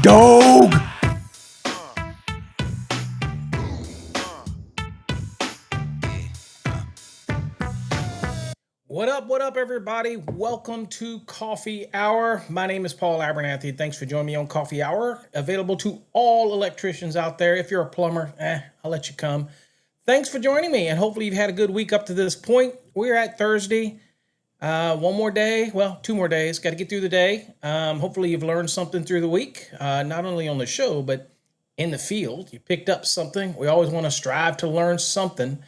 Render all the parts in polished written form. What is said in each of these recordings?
dog. What up, everybody? Welcome to Coffee Hour. My name is Paul Abernathy. Thanks for joining me on Coffee Hour. Available to all electricians out there. If you're a plumber, I'll let you come. Thanks for joining me, and hopefully you've had a good week up to this point. We're at Thursday. One more day. Well, 2 more days. Got to get through the day. Hopefully you've learned something through the week, not only on the show, but in the field. You picked up something. We always want to strive to learn something.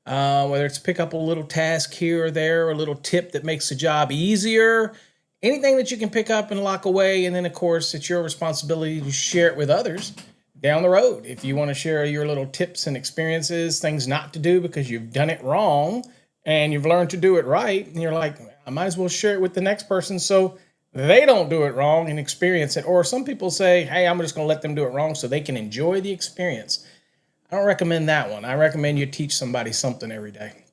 Whether it's pick up a little task here or there, or a little tip that makes the job easier, anything that you can pick up and lock away. And then, of course, it's your responsibility to share it with others down the road. If you want to share your little tips and experiences, things not to do because you've done it wrong and you've learned to do it right, and you're like, I might as well share it with the next person so they don't do it wrong and experience it. Or some people say, hey, I'm just going to let them do it wrong so they can enjoy the experience. I don't recommend that one. I recommend you teach somebody something every day.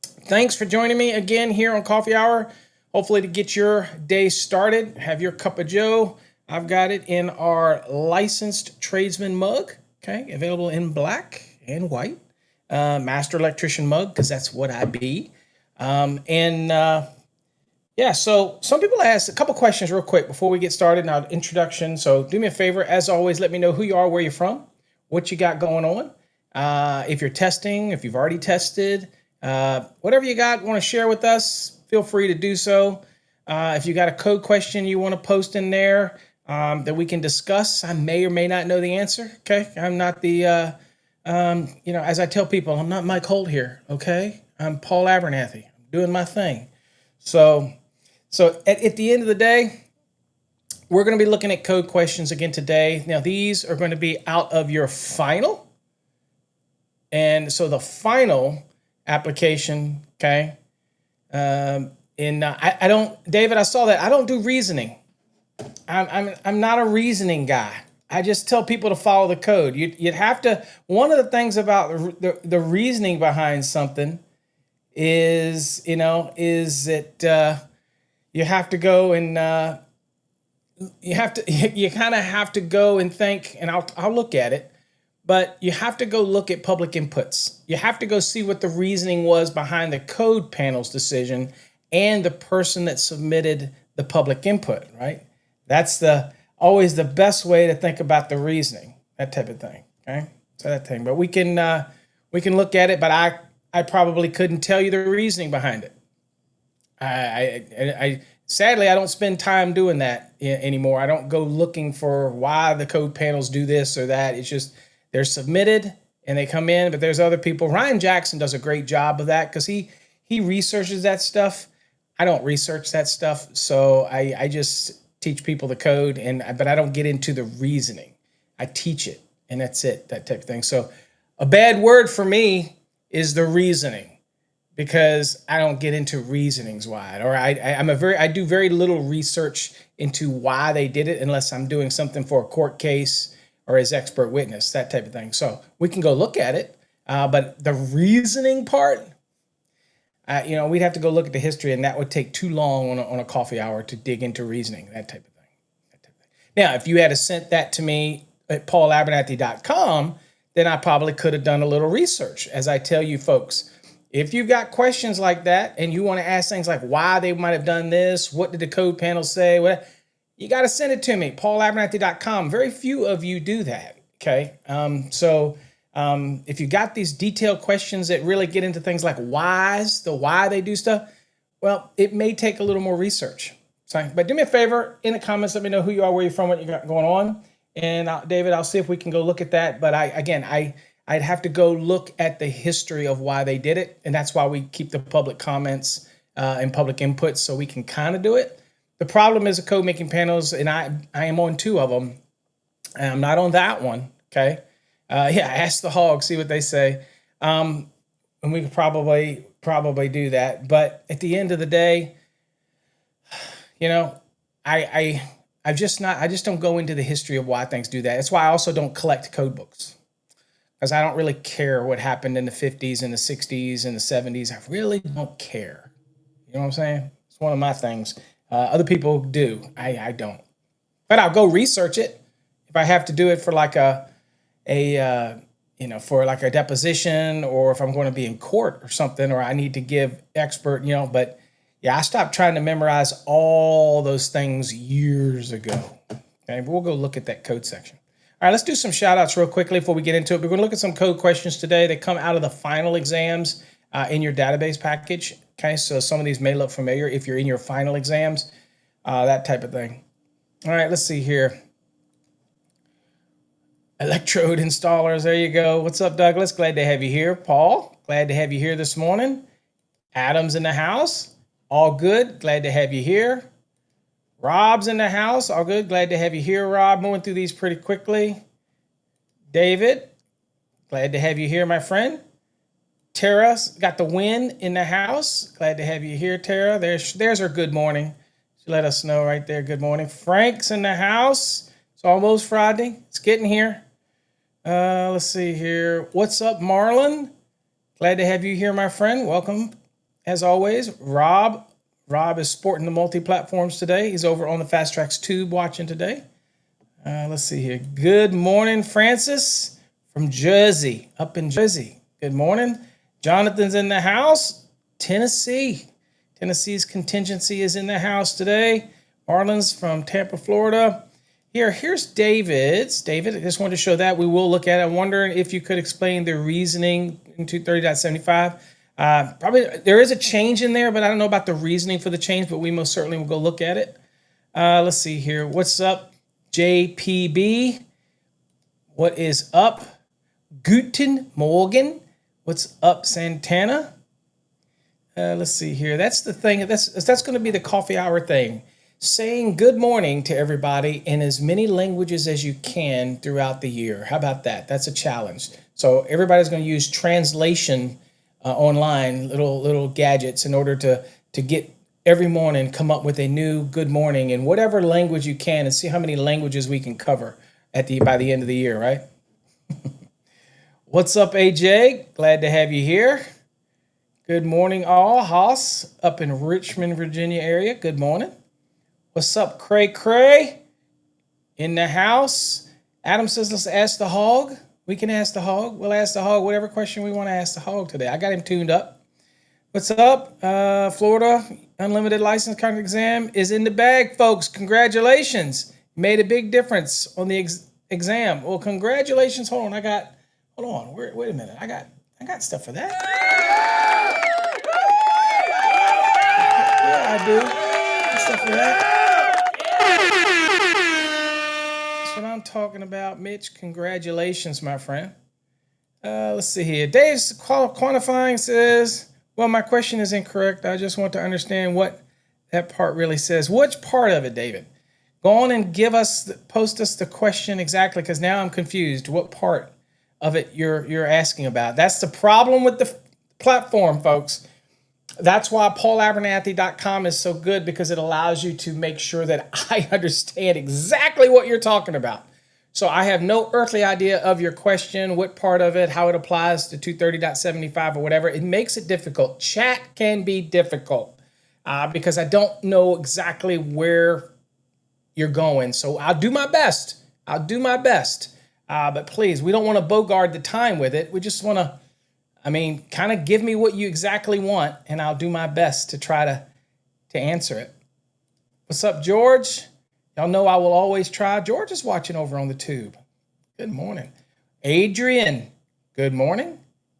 Thanks for joining me again here on Coffee Hour. Hopefully to get your day started, have your cup of joe. I've got it in our licensed tradesman mug, okay, available in black and white. Master electrician mug, because that's what I be. So some people ask a couple questions real quick before we get started. Now, introduction. So do me a favor, as always, let me know who you are, where you're from, what you got going on. If you're testing, if you've already tested, whatever you got, want to share with us, feel free to do so. If you got a code question you want to post in there that we can discuss, I may or may not know the answer. Okay, I'm not the, as I tell people, I'm not Mike Holt here. Okay, I'm Paul Abernathy. I'm doing my thing. So at the end of the day, we're going to be looking at code questions again today. Now, these are going to be out of your final. And so the final application, okay, I don't, David, I saw that. I don't do reasoning. I'm not a reasoning guy. I just tell people to follow the code. You'd have to, one of the things about the reasoning behind something is that you have to go and, you kind of have to go and think, and I'll look at it, but you have to go look at public inputs. You have to go see what the reasoning was behind the code panel's decision and the person that submitted the public input, right? That's always the best way to think about the reasoning, that type of thing, okay? So that thing, but we can look at it, but I probably couldn't tell you the reasoning behind it. I sadly, I don't spend time doing that anymore. I don't go looking for why the code panels do this or that. It's just they're submitted and they come in, but there's other people. Ryan Jackson does a great job of that because he researches that stuff. I don't research that stuff, so I just teach people the code, but I don't get into the reasoning. I teach it, and that's it, that type of thing. So a bad word for me is the reasoning, because I don't get into reasonings why, or I do very little research into why they did it unless I'm doing something for a court case or as expert witness, that type of thing. So we can go look at it, but the reasoning part, we'd have to go look at the history, and that would take too long on a coffee hour to dig into reasoning, that type of thing. Now, if you had sent that to me at paulabernathy.com, then I probably could have done a little research. As I tell you folks, if you've got questions like that and you want to ask things like why they might have done this, what did the code panel say, what, you got to send it to me, paulabernathy.com. Very few of you do that, okay? If you got these detailed questions that really get into things like why they do stuff, well, it may take a little more research. So, but do me a favor, in the comments, let me know who you are, where you're from, what you got going on. And David, I'll see if we can go look at that. But I'd have to go look at the history of why they did it. And that's why we keep the public comments and public inputs, so we can kind of do it. The problem is the code making panels, and I am on 2 of them. And I'm not on that one, okay? Ask the hog, see what they say. And we could probably do that. But at the end of the day, I just don't go into the history of why things do that. That's why I also don't collect code books, because I don't really care what happened in the 50s and the 60s and the 70s. I really don't care. You know what I'm saying? It's one of my things. Other people do. I don't. But I'll go research it. if I have to do it for like for like a deposition, or if I'm going to be in court or something, or I need to give expert, but yeah, I stopped trying to memorize all those things years ago. Okay, but we'll go look at that code section. All right, let's do some shout outs real quickly before we get into it. We're going to look at some code questions today. They come out of the final exams in your database package. Okay, so some of these may look familiar if you're in your final exams, that type of thing. All right, let's see here. Electrode installers, there you go. What's up, Douglas? Glad to have you here. Paul, glad to have you here this morning. Adam's in the house. All good, glad to have you here. Rob's in the house. All good, glad to have you here, Rob. Moving through these pretty quickly. David, glad to have you here, my friend. Tara's got the win in the house. Glad to have you here, Tara. There's her good morning. She let us know right there, good morning. Frank's in the house. It's almost Friday. It's getting here. Let's see here. What's up, Marlon? Glad to have you here, my friend. Welcome, as always. Rob is sporting the multi-platforms today. He's over on the Fast Tracks Tube watching today. Let's see here. Good morning, Francis from Jersey, up in Jersey. Good morning. Jonathan's in the house. Tennessee. Tennessee's contingency is in the house today. Marlon's from Tampa, Florida. Here's David's. David, I just wanted to show that. We will look at it. I'm wondering if you could explain the reasoning in 230.75. Probably there is a change in there, but I don't know about the reasoning for the change, but we most certainly will go look at it. Let's see here. What's up, JPB? What is up? Guten Morgen. What's up, Santana? Let's see here. That's the thing. That's going to be the coffee hour thing. Saying good morning to everybody in as many languages as you can throughout the year. How about that? That's a challenge. So everybody's going to use translation online, little gadgets in order to get every morning, come up with a new good morning in whatever language you can, and see how many languages we can cover by the end of the year, right? What's up, AJ? Glad to have you here. Good morning, all. Haas up in Richmond, Virginia area. Good morning. What's up, Cray? In the house. Adam says, let's ask the hog. We can ask the hog. We'll ask the hog whatever question we want to ask the hog today. I got him tuned up. What's up? Florida Unlimited License Contract Exam is in the bag, folks. Congratulations. Made a big difference on the exam. Well, congratulations. Hold on. Wait a minute. I got stuff for that. Yeah, I do. Got stuff for that. That's what I'm talking about, Mitch. Congratulations, my friend. Let's see here. Dave's quantifying says, well, my question is incorrect. I just want to understand what that part really says. Which part of it, David? Go on and post us the question exactly, because now I'm confused. What part of it you're asking about? That's the problem with the platform, folks. That's why paulabernathy.com is so good, because it allows you to make sure that I understand exactly what you're talking about. So I have no earthly idea of your question, what part of it, how it applies to 230.75 or whatever. It makes it difficult. Chat can be difficult because I don't know exactly where you're going. So I'll do my best. But please, we don't want to bogart the time with it. We just want to, kind of give me what you exactly want, and I'll do my best to try to answer it. What's up, George? Y'all know I will always try. George is watching over on the tube. Good morning. Adrian, good morning.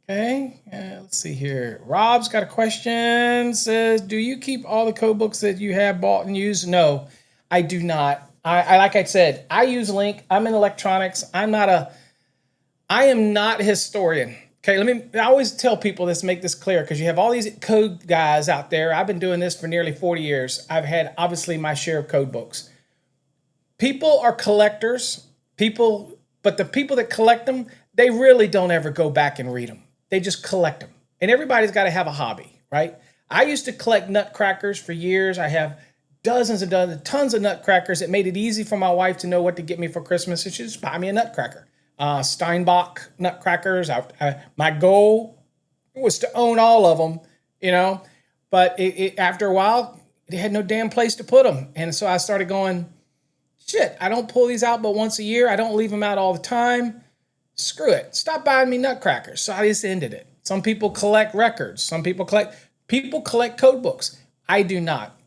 Okay, let's see here. Rob's got a question. Says, do you keep all the code books that you have bought and used? No, I do not. I like I said, I use Link. I'm in electronics. I am not a historian. Okay, I always tell people this, make this clear, because you have all these code guys out there. I've been doing this for nearly 40 years. I've had, obviously, my share of code books. People are collectors, but the people that collect them, they really don't ever go back and read them. They just collect them. And everybody's got to have a hobby, right? I used to collect nutcrackers for years. I have tons of nutcrackers. It made it easy for my wife to know what to get me for Christmas. So she just buy me a nutcracker. Steinbach nutcrackers. My goal was to own all of them, But after a while, they had no damn place to put them. And so I started going, Shit, I don't pull these out but once a year. I don't leave them out all the time. Screw it. Stop buying me nutcrackers. So I just ended it. Some people collect records. Some people collect code books. I do not.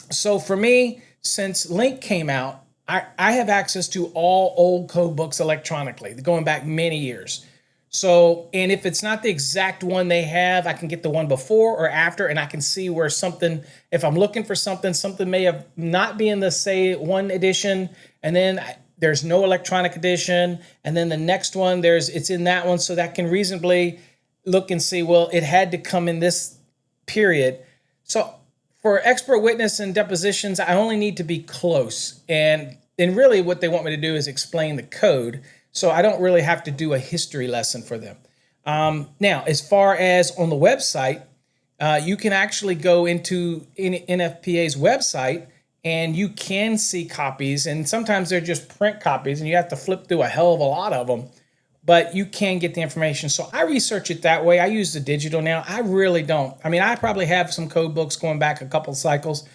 So for me, since Link came out, I have access to all old code books electronically, going back many years. So, and if it's not the exact one they have, I can get the one before or after, and I can see where something, if I'm looking for something, something may have not be in the, say, one edition, and then there's no electronic edition, and then the next one, it's in that one, so that can reasonably look and see, well, it had to come in this period. So for expert witness and depositions, I only need to be close. And really what they want me to do is explain the code. So I don't really have to do a history lesson for them. Now, as far as on the website, you can actually go into NFPA's website and you can see copies. And sometimes they're just print copies and you have to flip through a hell of a lot of them. But you can get the information. So I research it that way. I use the digital now. I really don't. I mean, I probably have some code books going back a couple of cycles,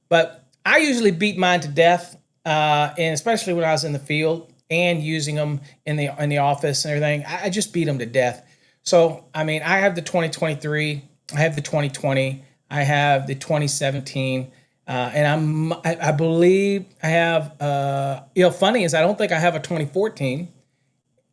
but I usually beat mine to death, and especially when I was in the field and using them in the office and everything. I just beat them to death. So, I mean, I have the 2023, I have the 2020, I have the 2017, and I believe I have, funny is I don't think I have a 2014.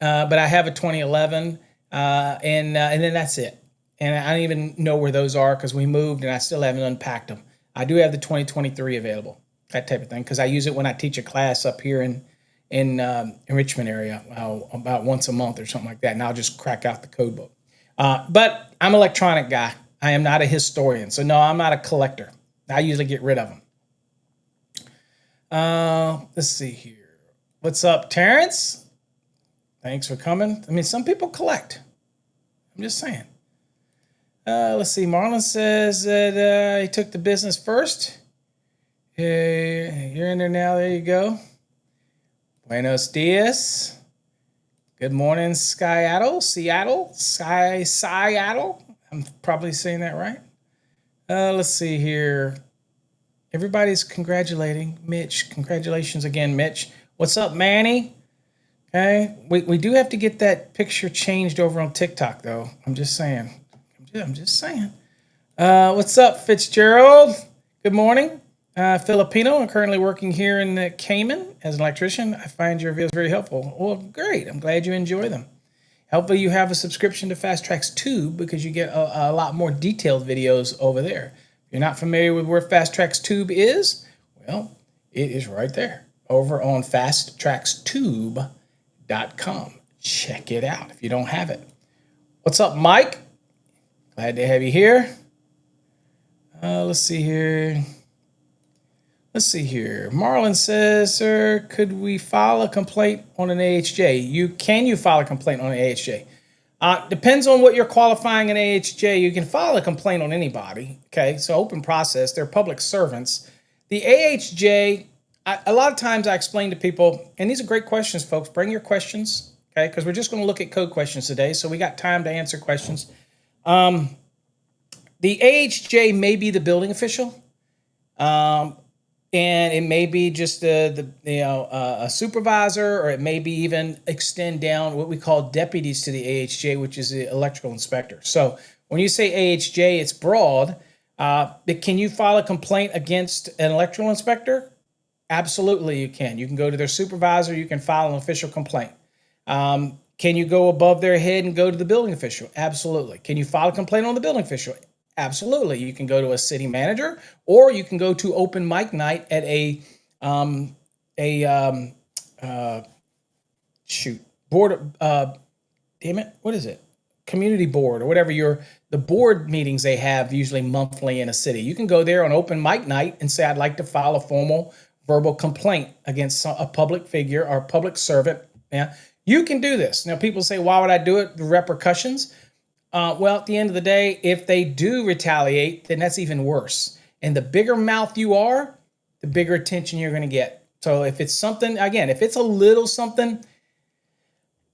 But I have a 2011, and then that's it. And I don't even know where those are because we moved and I still haven't unpacked them. I do have the 2023 available, that type of thing, because I use it when I teach a class up here in Richmond area about once a month or something like that, and I'll just crack out the code book. But I'm an electronic guy. I am not a historian, so no, I'm not a collector. I usually get rid of them. Let's see here. What's up, Terrence? Thanks for coming. I mean, some people collect. I'm just saying. Let's see. Marlon says that he took the business first. You're in there now. There you go. Buenos dias. Good morning, Seattle. I'm probably saying that right. Let's see here. Everybody's congratulating Mitch. Congratulations again, Mitch. What's up, Manny? Okay, we do have to get that picture changed over on TikTok, though. I'm just saying. What's up, Fitzgerald? Good morning. Filipino. I'm currently working here in Cayman as an electrician. I find your videos very helpful. Well, great. I'm glad you enjoy them. Hopefully you have a subscription to Fast Tracks Tube because you get a lot more detailed videos over there. If you're not familiar with where Fast Tracks Tube is, well, it is right there over on fasttrackstube.com. Check it out if you don't have it. What's up, Mike? Glad to have you here. Let's see here. Marlon says, sir, could we file a complaint on an AHJ? Can you file a complaint on an AHJ? Depends on what you're qualifying an AHJ. You can file a complaint on anybody. Okay, so open process. They're public servants. The AHJ, a lot of times I explain to people, and these are great questions, folks. Bring your questions, okay? Because we're just going to look at code questions today, so we got time to answer questions. The AHJ may be the building official, and it may be just a supervisor, or it may be even extend down what we call deputies to the AHJ, which is the electrical inspector. So when you say AHJ, it's broad. But can you file a complaint against an electrical inspector? Absolutely, you can. You can go to their supervisor. You can file an official complaint. Can you go above their head and go to the building official? Absolutely. Can you file a complaint on the building official? Absolutely. You can go to a city manager, or you can go to open mic night at community board, or whatever the board meetings they have usually monthly in a city. You can go there on open mic night and say, I'd like to file a formal verbal complaint against a public figure or public servant. Yeah, you can do this. Now, people say, why would I do it? The repercussions. Well, at the end of the day, if they do retaliate, then that's even worse. And the bigger mouth you are, the bigger attention you're going to get. So if it's something, again, if it's a little something,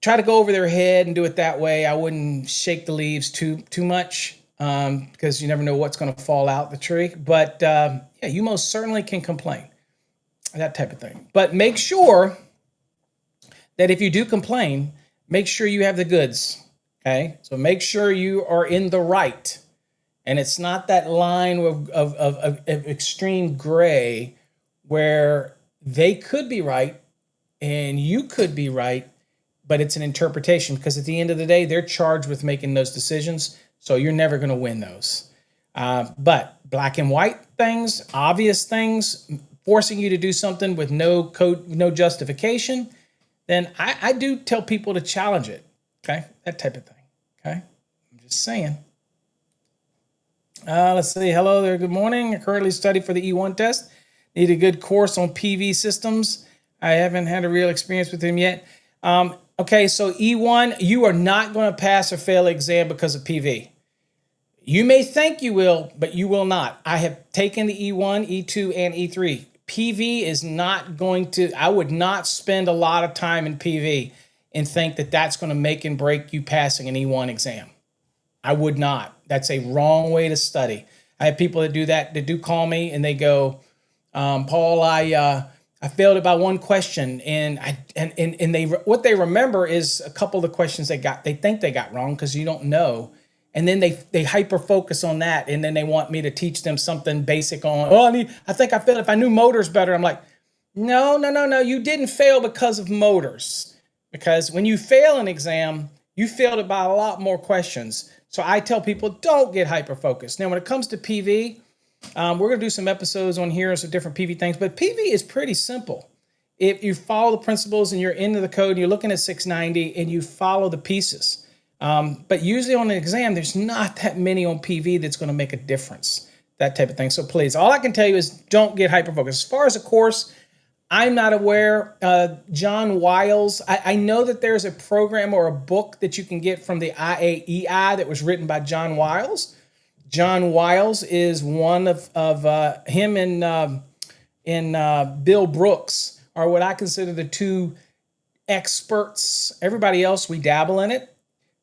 try to go over their head and do it that way. I wouldn't shake the leaves too much, because you never know what's going to fall out the tree. But yeah, you most certainly can complain. that type of thing. But make sure that if you do complain, make sure you have the goods. Okay, so make sure you are in the right, and it's not that line of extreme gray where they could be right and you could be right, but it's an interpretation, because at the end of the day, they're charged with making those decisions. So you're never going to win those. But black and white things, obvious things, forcing you to do something with no code, no justification, then I do tell people to challenge it. Okay, that type of thing. Okay, I'm just saying. Let's see. Hello there. Good morning. I currently study for the E1 test. Need a good course on PV systems. I haven't had a real experience with them yet. Okay, so E1, you are not going to pass or fail the exam because of PV. You may think you will, but you will not. I have taken the E1, E2, and E3. PV is not going to, I would not spend a lot of time in PV and think that that's going to make and break you passing an E1 exam. I would not. That's a wrong way to study. I have people that do that, that do call me and they go, Paul, I failed it by one question, and they what they remember is a couple of the questions they think they got wrong because you don't know, and then they hyper focus on that, and then they want me to teach them something basic on. Oh, I think I failed if I knew motors better. I'm like, no, you didn't fail because of motors, because when you fail an exam, you failed it by a lot more questions. So I tell people, don't get hyper focused. Now, when it comes to PV. We're going to do some episodes on here, some different PV things, but PV is pretty simple. If you follow the principles and you're into the code and you're looking at 690 and you follow the pieces. But usually on an exam, there's not that many on PV that's going to make a difference, that type of thing. So please, all I can tell you is don't get hyper-focused. As far as a course, I'm not aware. John Wiles, I know that there's a program or a book that you can get from the IAEI that was written by John Wiles. John Wiles is one of him and Bill Brooks are what I consider the two experts. Everybody else, we dabble in it.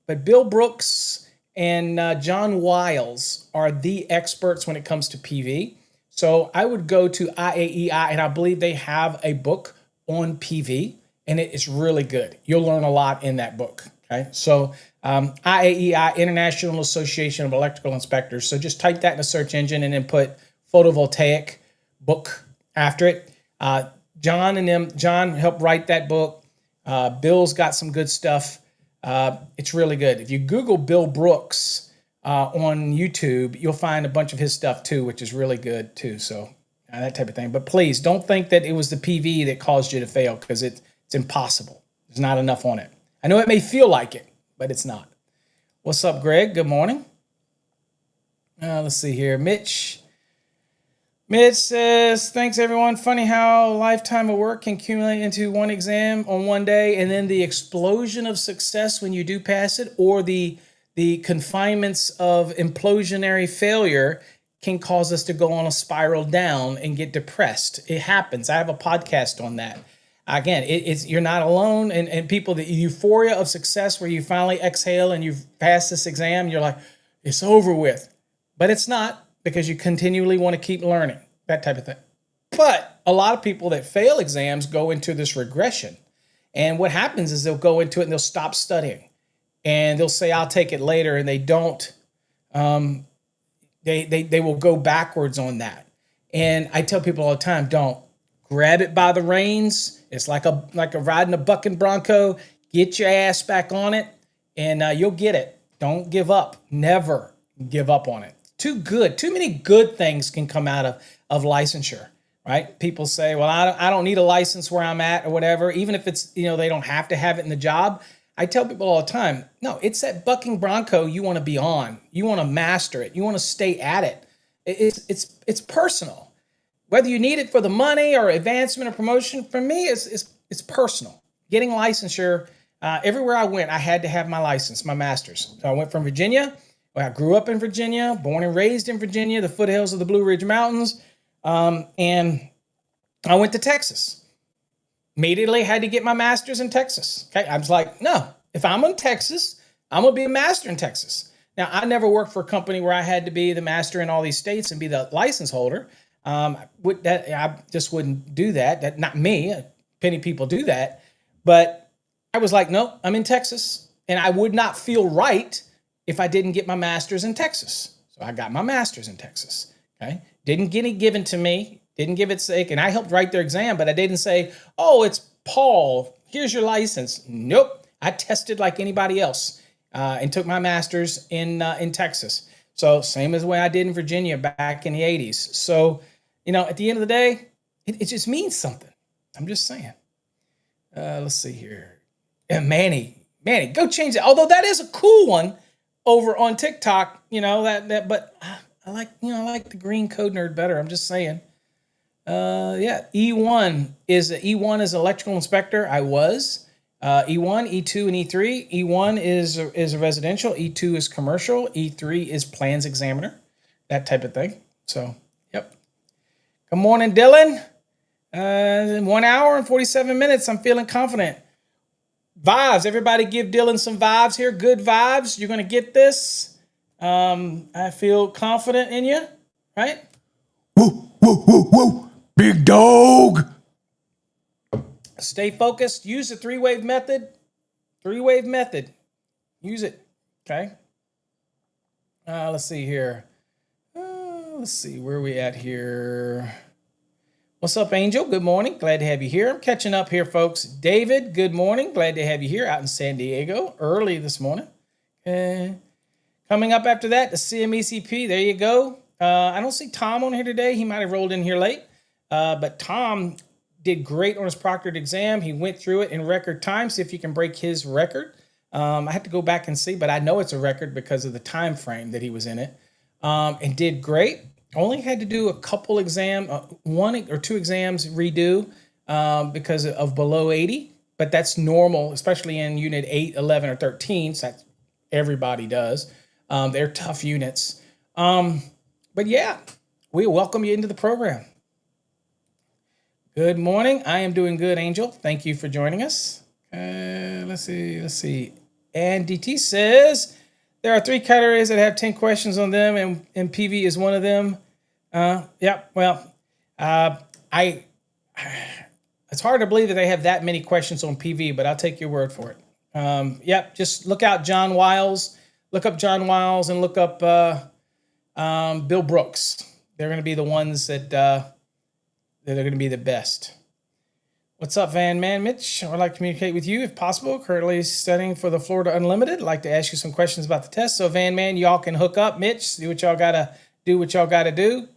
But Bill Brooks and John Wiles are the experts when it comes to PV. So I would go to IAEI, and I believe they have a book on PV, and it is really good. You'll learn a lot in that book. Okay, so IAEI, International Association of Electrical Inspectors. So just type that in a search engine and then put photovoltaic book after it. John helped write that book. Bill's got some good stuff. It's really good. If you Google Bill Brooks on YouTube, you'll find a bunch of his stuff too, which is really good too. So that type of thing. But please don't think that it was the PV that caused you to fail, because it's impossible. There's not enough on it. I know it may feel like it, but it's not. What's up, Greg? Good morning. Let's see here. Mitch says, thanks, everyone. Funny how a lifetime of work can accumulate into one exam on one day, and then the explosion of success when you do pass it, or the confinements of implosionary failure can cause us to go on a spiral down and get depressed. It happens. I have a podcast on that. Again, you're not alone, and people, the euphoria of success where you finally exhale and you've passed this exam, you're like, it's over with. But it's not, because you continually want to keep learning, that type of thing. But a lot of people that fail exams go into this regression. And what happens is they'll go into it and they'll stop studying. And they'll say, I'll take it later, and they don't. They will go backwards on that. And I tell people all the time, don't. Grab it by the reins. It's like a riding a bucking bronco. Get your ass back on it, and you'll get it. Don't give up. Never give up on it. Too many good things can come out of licensure, right? People say, well, I don't need a license where I'm at or whatever, even if it's, they don't have to have it in the job. I tell people all the time, no, it's that bucking bronco you want to be on. You want to master it. You want to stay at it. It's personal. Whether you need it for the money or advancement or promotion, for me, it's personal. Getting licensure, everywhere I went, I had to have my license, my master's. So I went from Virginia. Well, I grew up in Virginia, born and raised in Virginia, the foothills of the Blue Ridge Mountains, and I went to Texas. Immediately had to get my master's in Texas. Okay, I was like, no, if I'm in Texas, I'm going to be a master in Texas. Now, I never worked for a company where I had to be the master in all these states and be the license holder. I just wouldn't do that. That not me. Many people do that, but I was like, no, I'm in Texas, and I would not feel right if I didn't get my master's in Texas. So I got my master's in Texas. Okay, didn't get it given to me. Didn't give it sake, and I helped write their exam, but I didn't say, oh, it's Paul. Here's your license. Nope. I tested like anybody else and took my master's in Texas. So same as the way I did in Virginia back in the 80s. So, at the end of the day, it just means something. I'm just saying. Let's see here. Manny, go change it. Although that is a cool one over on TikTok, but I like the green code nerd better. I'm just saying. E1 is electrical inspector. I was. E1, E2, and E3. E1 is residential. E2 is commercial. E3 is plans examiner. That type of thing. So, yep. Good morning, Dylan. 1 hour and 47 minutes. I'm feeling confident. Vibes. Everybody give Dylan some vibes here. Good vibes. You're going to get this. I feel confident in you, right? Woo, woo, woo, woo. Big dog. Stay focused. Use the three-wave method. Three-wave method. Use it. Okay. Let's see here. Let's see. Where are we at here? What's up, Angel? Good morning. Glad to have you here. I'm catching up here, folks. David, good morning. Glad to have you here out in San Diego early this morning. Coming up after that, the CMECP. There you go. I don't see Tom on here today. He might have rolled in here late. But Tom did great on his proctored exam. He went through it in record time. See if you can break his record. I have to go back and see, but I know it's a record because of the time frame that he was in it. And did great. Only had to do a couple one or two exams redo because of below 80. But that's normal, especially in unit 8, 11, or 13. So that's everybody does. They're tough units. But yeah, we welcome you into the program. Good morning. I am doing good, Angel. Thank you for joining us. Let's see. And DT says there are 3 categories that have 10 questions on them, and PV is one of them. It's hard to believe that they have that many questions on PV, but I'll take your word for it. Just look out John Wiles. Look up John Wiles and look up Bill Brooks. They're going to be the ones that are going to be the best. What's up, Van Man? Mitch, I'd like to communicate with you if possible. Currently studying for the Florida Unlimited. I'd like to ask you some questions about the test. So, Van Man, y'all can hook up. Mitch, do what y'all got to do.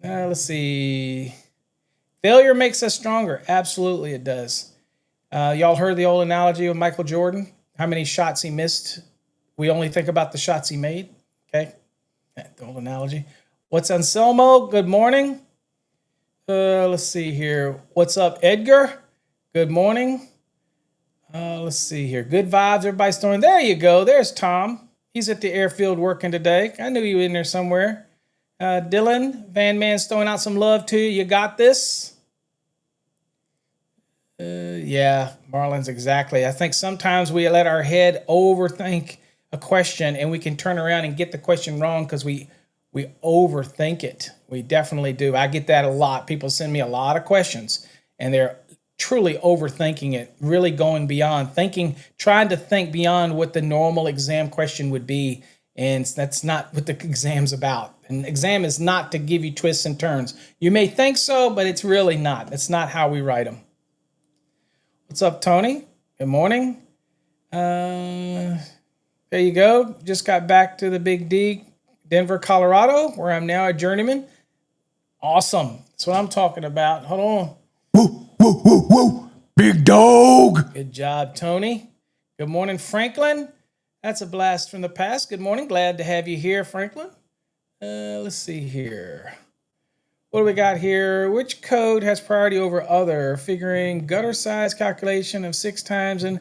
Let's see. Failure makes us stronger. Absolutely, it does. Y'all heard the old analogy of Michael Jordan? How many shots he missed? We only think about the shots he made. Okay? The old analogy. What's Anselmo? Good morning. Let's see here. What's up, Edgar? Good morning. Let's see here. Good vibes. Everybody's throwing. There you go. There's Tom. He's at the airfield working today. I knew you were in there somewhere. Dylan, Van Man's throwing out some love to you. You got this? Yeah, Marlins, exactly. I think sometimes we let our head overthink a question, and we can turn around and get the question wrong because we overthink it. We definitely do. I get that a lot. People send me a lot of questions, and they're truly overthinking it, really going beyond trying to think beyond what the normal exam question would be, and that's not what the exam's about. An exam is not to give you twists and turns. You may think so, but it's really not. That's not how we write them. What's up, Tony? Good morning. There you go. Just got back to the Big D, Denver, Colorado, where I'm now a journeyman. Awesome. That's what I'm talking about. Hold on. Woo, woo, woo, woo. Big dog. Good job, Tony. Good morning, Franklin. That's a blast from the past. Good morning. Glad to have you here, Franklin. Let's see here. What do we got here? Which code has priority over other? Figuring gutter size calculation of 6 times. And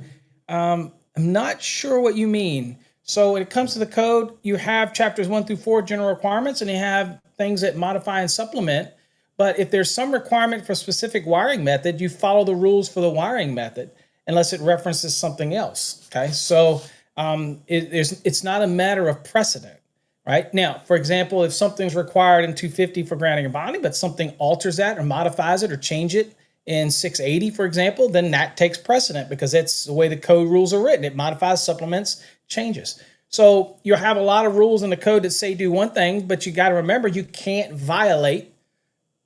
I'm not sure what you mean. So when it comes to the code, you have chapters 1 through 4, general requirements, and you have things that modify and supplement. But if there's some requirement for a specific wiring method, you follow the rules for the wiring method, unless it references something else. Okay, so it's not a matter of precedent. right? Now, for example, if something's required in 250 for grounding and bonding, but something alters that or modifies it or change it in 680, for example, then that takes precedent because that's the way the code rules are written. It modifies, supplements, changes. So you'll have a lot of rules in the code that say do one thing, but you got to remember you can't violate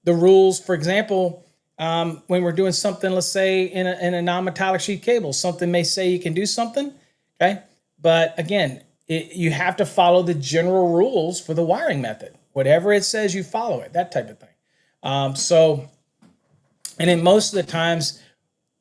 the rules. For example, when we're doing something, let's say in a non-metallic sheet cable, something may say you can do something, okay? But again, you have to follow the general rules for the wiring method. Whatever it says, you follow it, that type of thing. And then most of the times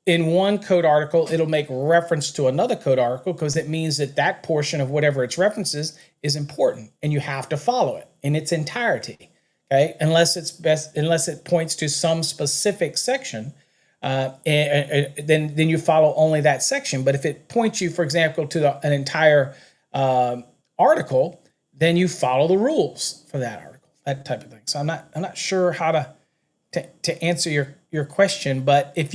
in one code article, it'll make reference to another code article because it means that that portion of whatever its references is important and you have to follow it in its entirety. Okay, unless it points to some specific section, then you follow only that section. But if it points you, for example, to an entire article, then you follow the rules for that article, that type of thing. So I'm not sure how to answer your question, but if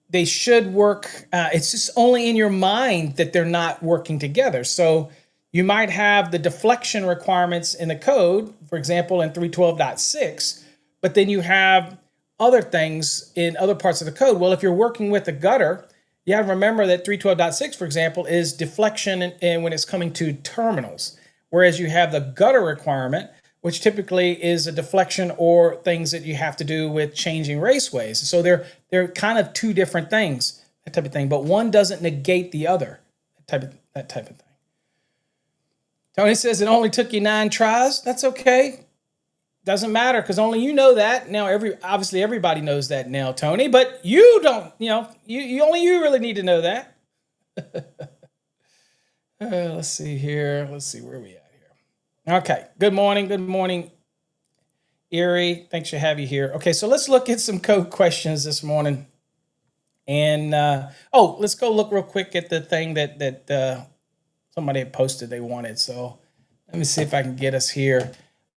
they should work. It's just only in your mind that they're not working together. So you might have the deflection requirements in the code, for example, in 312.6, but then you have other things in other parts of the code. Well, if you're working with a gutter, you have to remember that 312.6, for example, is deflection and when it's coming to terminals, whereas you have the gutter requirement, which typically is a deflection or things that you have to do with changing raceways. So they're kind of two different things, that type of thing, but one doesn't negate the other, that type of thing. Tony says it only took you 9 tries. That's okay. Doesn't matter because only you know that. Now, obviously everybody knows that now, Tony, but you don't, you only you really need to know that. Let's see here. Let's see where we at here. Okay. Good morning. Good morning, Erie. Thanks for having you here. Okay. So let's look at some code questions this morning. And, let's go look real quick at the thing that somebody had posted they wanted. So let me see if I can get us here.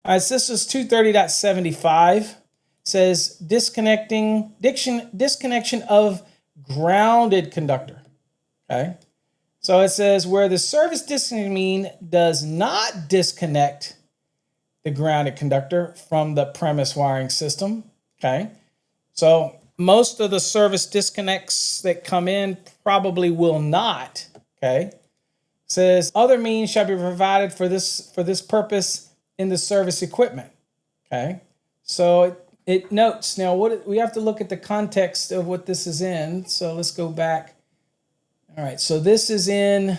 All right, so this is 230.75. It says disconnection of grounded conductor. Okay. So it says where the service disconnect mean does not disconnect the grounded conductor from the premise wiring system. Okay. So most of the service disconnects that come in probably will not. Okay. Says other means shall be provided for this purpose in the service equipment. Okay, so it notes now we have to look at the context of what this is in. So let's go back. All right, so this is in.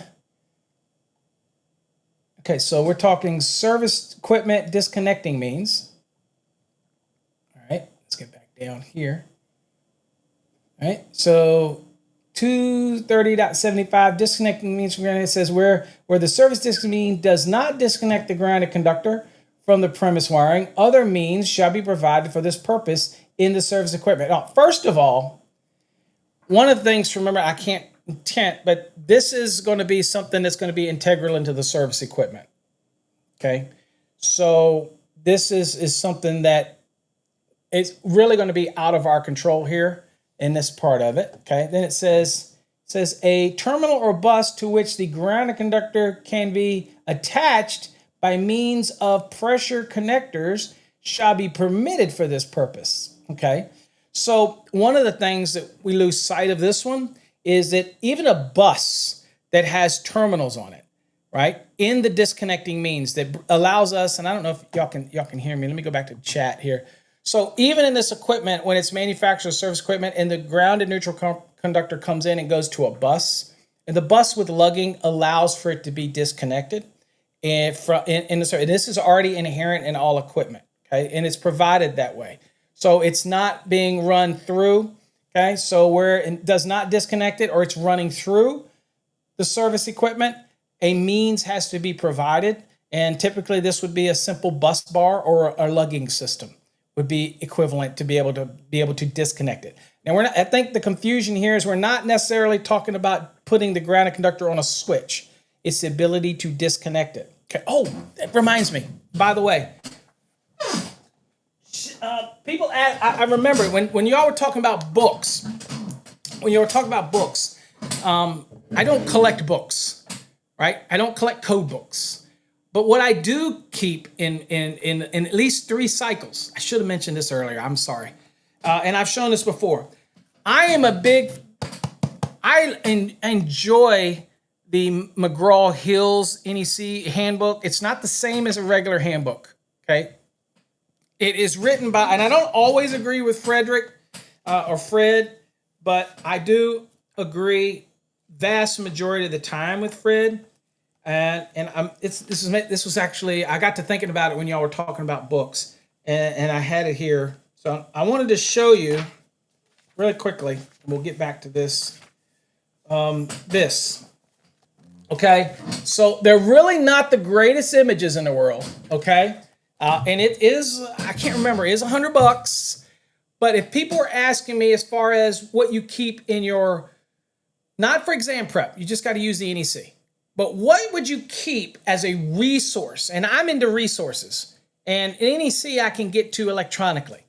Okay, so we're talking service equipment disconnecting means. All right, let's get back down here. All right, so 230.75 disconnecting means from grounded. It says where the service disconnect mean does not disconnect the grounded conductor from the premise wiring, other means shall be provided for this purpose in the service equipment. Now, first of all, one of the things to remember, but this is going to be something that's going to be integral into the service equipment. Okay, so this is something that it's really going to be out of our control here in this part of it. Okay, then it says a terminal or bus to which the grounded conductor can be attached by means of pressure connectors shall be permitted for this purpose. Okay, so one of the things that we lose sight of this one is that even a bus that has terminals on it, right, in the disconnecting means that allows us, and I don't know if y'all can hear me. Let me go back to chat here. So even in this equipment, when it's manufactured service equipment and the grounded neutral conductor comes in and goes to a bus, and the bus with lugging allows for it to be disconnected. And this is already inherent in all equipment, okay? And it's provided that way. So it's not being run through, okay? So where it does not disconnect it or it's running through the service equipment, a means has to be provided. And typically this would be a simple bus bar or a lugging system would be equivalent to be able to disconnect it. Now I think the confusion here is we're not necessarily talking about putting the grounded conductor on a switch. It's the ability to disconnect it. Okay. Oh, that reminds me. By the way, people ask, I remember when y'all were talking about books. When you were talking about books, I don't collect books, right? I don't collect code books. But what I do keep in at least 3 cycles, I should have mentioned this earlier, I'm sorry. And I've shown this before. I enjoy the McGraw-Hill's NEC handbook. It's not the same as a regular handbook, okay? It is written by, and I don't always agree with Frederick or Fred, but I do agree vast majority of the time with Fred. And this was actually, I got to thinking about it when y'all were talking about books, and I had it here. So I wanted to show you really quickly. We'll get back to this. Okay, so they're really not the greatest images in the world. Okay, and it is, I can't remember, it is $100. But if people are asking me as far as what you keep in your, not for exam prep, you just got to use the NEC. But what would you keep as a resource? And I'm into resources. And NEC I can get to electronically.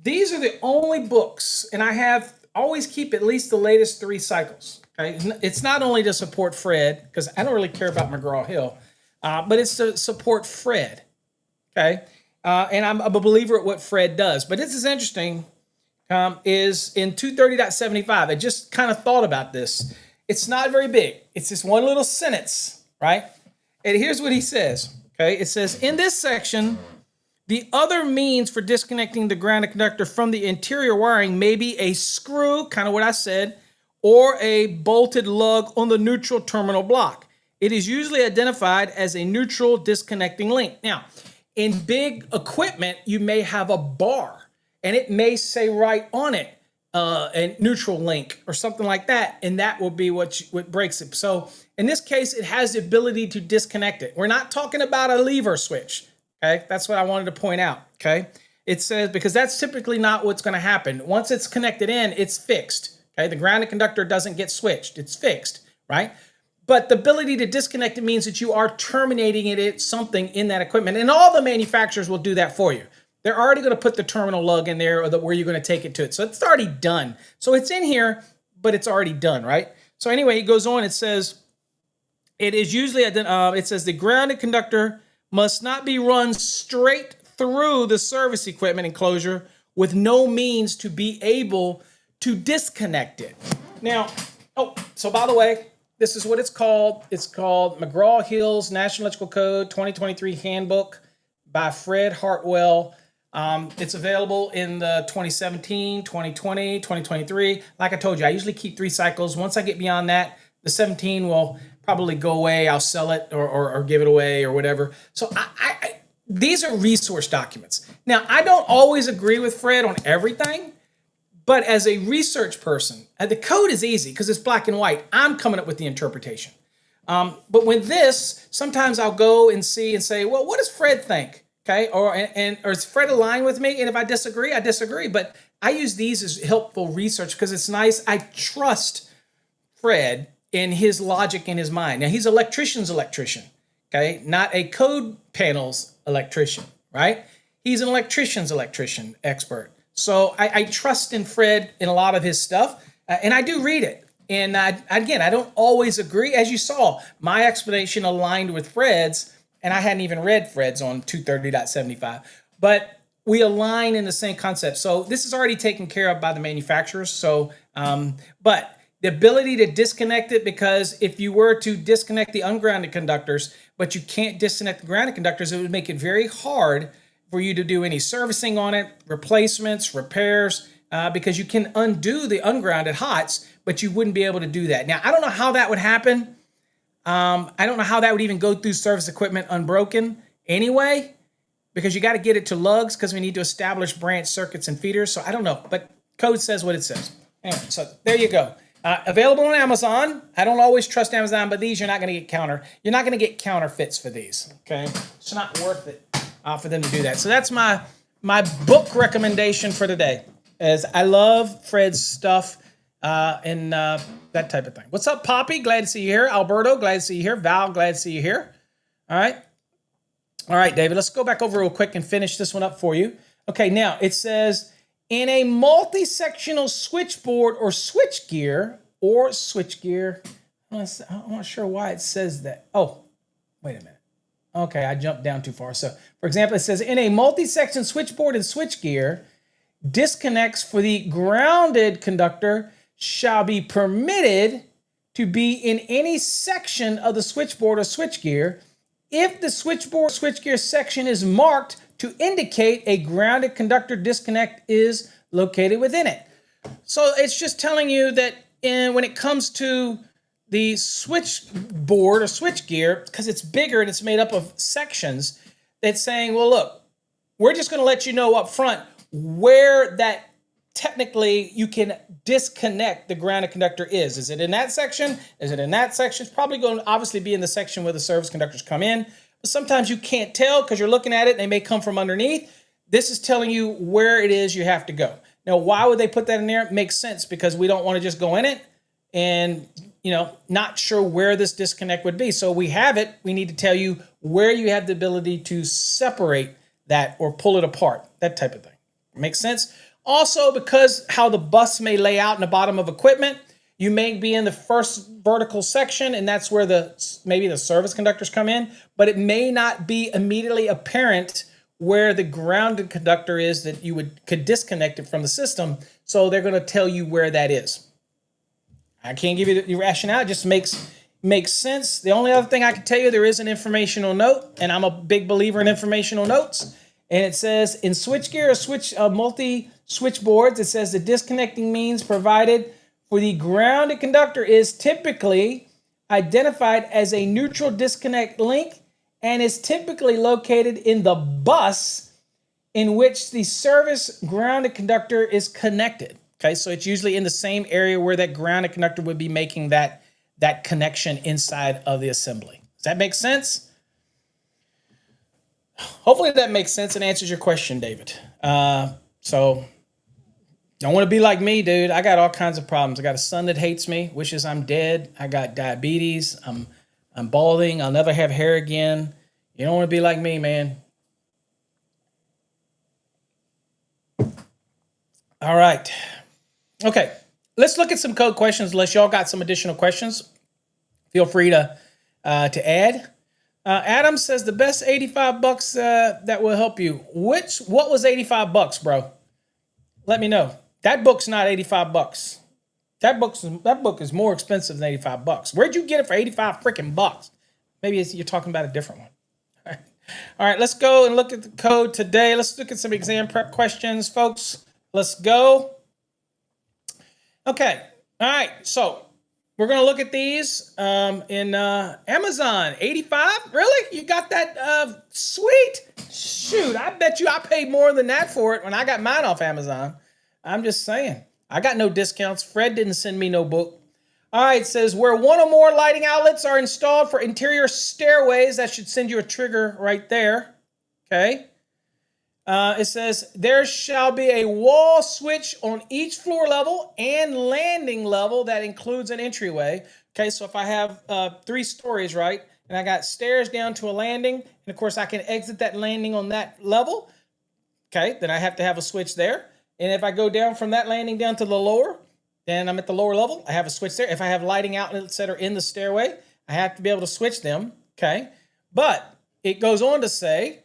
These are the only books, and I always keep at least the latest 3 cycles. Okay? It's not only to support Fred, because I don't really care about McGraw-Hill, but it's to support Fred. Okay? And I'm a believer at what Fred does. But this is interesting, is in 230.75. I just kind of thought about this. It's not very big. It's just one little sentence, right? And here's what he says. Okay, it says, in this section, the other means for disconnecting the grounded conductor from the interior wiring may be a screw, kind of what I said, or a bolted lug on the neutral terminal block. It is usually identified as a neutral disconnecting link. Now, in big equipment, you may have a bar, and it may say right on it, a neutral link or something like that, and that will be what breaks it. So in this case, it has the ability to disconnect it. We're not talking about a lever switch. Okay, that's what I wanted to point out. Okay, it says, because that's typically not what's going to happen. Once it's connected in, it's fixed. Okay, the grounded conductor doesn't get switched; it's fixed, right? But the ability to disconnect it means that you are terminating it at something in that equipment, and all the manufacturers will do that for you. They're already going to put the terminal lug in there, or where you're going to take it to it. So it's already done. So it's in here, but it's already done, right? So anyway, it goes on. It says, it is usually, it says the grounded conductor must not be run straight through the service equipment enclosure with no means to be able to disconnect it. Now, so by the way, this is what it's called. It's called McGraw-Hill's National Electrical Code 2023 Handbook by Fred Hartwell. It's available in the 2017, 2020, 2023. Like I told you, I usually keep 3 cycles. Once I get beyond that, the 17 will probably go away. I'll sell it or give it away or whatever. So these are resource documents. Now, I don't always agree with Fred on everything, but as a research person, the code is easy because it's black and white. I'm coming up with the interpretation. But when sometimes I'll go and see and say, well, what does Fred think? Okay, or is Fred aligned with me? And if I disagree, I disagree. But I use these as helpful research because it's nice. I trust Fred in his logic in his mind. Now, he's an electrician's electrician, okay? Not a code panel's electrician, right? He's an electrician's electrician expert. So I trust in Fred in a lot of his stuff, and I do read it. And again, I don't always agree. As you saw, my explanation aligned with Fred's, and I hadn't even read Fred's on 230.75. But we align in the same concept. So this is already taken care of by the manufacturers. So, but the ability to disconnect it, because if you were to disconnect the ungrounded conductors, but you can't disconnect the grounded conductors, it would make it very hard for you to do any servicing on it, replacements, repairs, because you can undo the ungrounded hots, but you wouldn't be able to do that. Now, I don't know how that would happen. I don't know how that would even go through service equipment unbroken anyway, because you got to get it to lugs because we need to establish branch circuits and feeders. So I don't know, but code says what it says. Anyway, so there you go. Available on Amazon. I don't always trust Amazon, but these you're not going to get You're not going to get counterfeits for these. Okay, it's not worth it for them to do that. So that's my book recommendation for today. As I love Fred's stuff. And that type of thing. What's up, Poppy? Glad to see you here. Alberto, glad to see you here. Val, glad to see you here. All right, David, let's go back over real quick and finish this one up for you. Okay, now it says, in a multi-sectional switchboard or switchgear, I'm not sure why it says that. Oh, wait a minute. Okay, I jumped down too far. So, for example, it says in a multi-section switchboard and switchgear, disconnects for the grounded conductor shall be permitted to be in any section of the switchboard or switchgear if the switchboard switchgear section is marked to indicate a grounded conductor disconnect is located within it. So it's just telling you that when it comes to the switchboard or switchgear, because it's bigger and it's made up of sections, it's saying, well, look, we're just going to let you know up front where that technically you can disconnect the grounded conductor is. Is it in that section? Is it in that section? It's probably going to obviously be in the section where the service conductors come in. But sometimes you can't tell because you're looking at it and they may come from underneath. This is telling you where it is you have to go. Now, why would they put that in there? It makes sense because we don't want to just go in it and, not sure where this disconnect would be. So we have it. We need to tell you where you have the ability to separate that or pull it apart, that type of thing. Makes sense? Also, because how the bus may lay out in the bottom of equipment, you may be in the first vertical section, and that's where maybe the service conductors come in, but it may not be immediately apparent where the grounded conductor is that you could disconnect it from the system. So they're going to tell you where that is. I can't give you the rationale. It just makes sense. The only other thing I can tell you, there is an informational note, and I'm a big believer in informational notes. And it says in switchgear or multi-switchboards, it says the disconnecting means provided for the grounded conductor is typically identified as a neutral disconnect link and is typically located in the bus in which the service grounded conductor is connected. Okay, so it's usually in the same area where that grounded conductor would be making that connection inside of the assembly. Does that make sense? Hopefully that makes sense and answers your question, David. So don't want to be like me, dude. I got all kinds of problems. I got a son that hates me, wishes I'm dead. I got diabetes. I'm balding. I'll never have hair again. You don't want to be like me, man. All right. Okay. Let's look at some code questions. Unless y'all got some additional questions, feel free to add. Adam says the best $85 that will help you. What was $85, bro? Let me know. That book's not $85. That book is more expensive than $85. Where'd you get it for 85 freaking bucks? Maybe you're talking about a different one. All right, let's go and look at the code today. Let's look at some exam prep questions, folks. Let's go. Okay. All right. So we're going to look at these in Amazon. 85? Really? You got that? Sweet. Shoot, I bet you I paid more than that for it when I got mine off Amazon. I'm just saying. I got no discounts. Fred didn't send me no book. All right, it says where one or more lighting outlets are installed for interior stairways. That should send you a trigger right there. Okay. It says there shall be a wall switch on each floor level and landing level that includes an entryway. Okay, so if I have 3 stories, right, and I got stairs down to a landing, and of course I can exit that landing on that level, okay, then I have to have a switch there. And if I go down from that landing down to the lower, then I'm at the lower level, I have a switch there. If I have lighting outlets that are in the stairway, I have to be able to switch them, okay? But it goes on to say,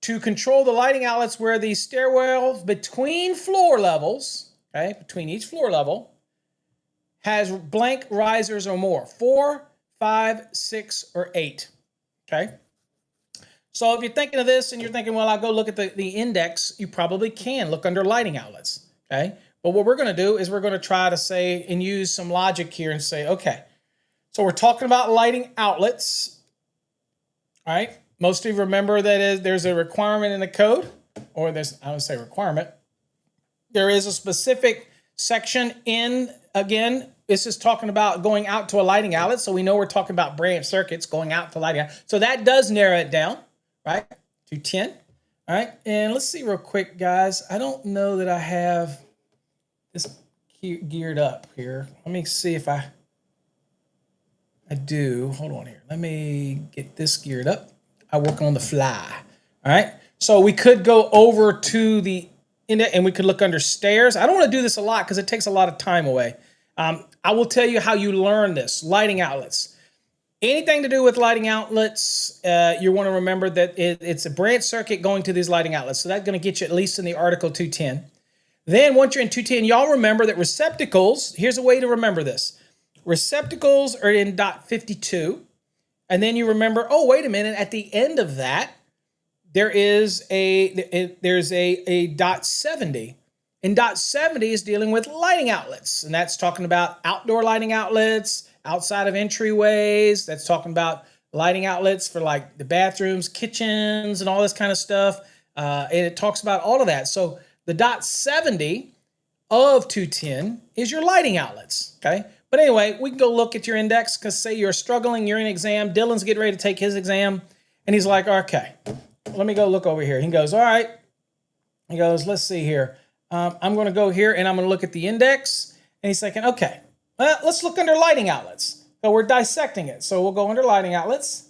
to control the lighting outlets where the stairwell between floor levels, okay, between each floor level, has blank risers or more, 4, 5, 6, or 8, okay? So if you're thinking of this and you're thinking, well, I'll go look at the index, you probably can look under lighting outlets, okay? But what we're going to do is we're going to try to say and use some logic here and say, okay, so we're talking about lighting outlets, all right? Most of you remember that there's a requirement in the code, or I would say requirement. There is a specific section again, this is talking about going out to a lighting outlet. So we know we're talking about branch circuits going out to lighting outlet. So that does narrow it down, right, to 10. All right, and let's see real quick, guys. I don't know that I have this geared up here. Let me see if I do. Hold on here. Let me get this geared up. I work on the fly. All right. So we could go over to the index and we could look under stairs. I don't want to do this a lot because it takes a lot of time away. I will tell you how you learn this. Lighting outlets. Anything to do with lighting outlets, you want to remember that it's a branch circuit going to these lighting outlets. So that's going to get you at least in the Article 210. Then once you're in 210, y'all remember that receptacles, here's a way to remember this. Receptacles are in dot 52. And then you remember, oh, wait a minute, at the end of that, there's a dot 70. And dot 70 is dealing with lighting outlets. And that's talking about outdoor lighting outlets, outside of entryways. That's talking about lighting outlets for like the bathrooms, kitchens, and all this kind of stuff. And it talks about all of that. So the dot 70 of 210 is your lighting outlets, okay? But anyway, we can go look at your index because say you're struggling, you're in exam, Dylan's getting ready to take his exam, and he's like, okay, let me go look over here. He goes, all right. He goes, let's see here. I'm going to go here and I'm going to look at the index. And he's thinking, okay, well, let's look under lighting outlets. So we're dissecting it. So we'll go under lighting outlets.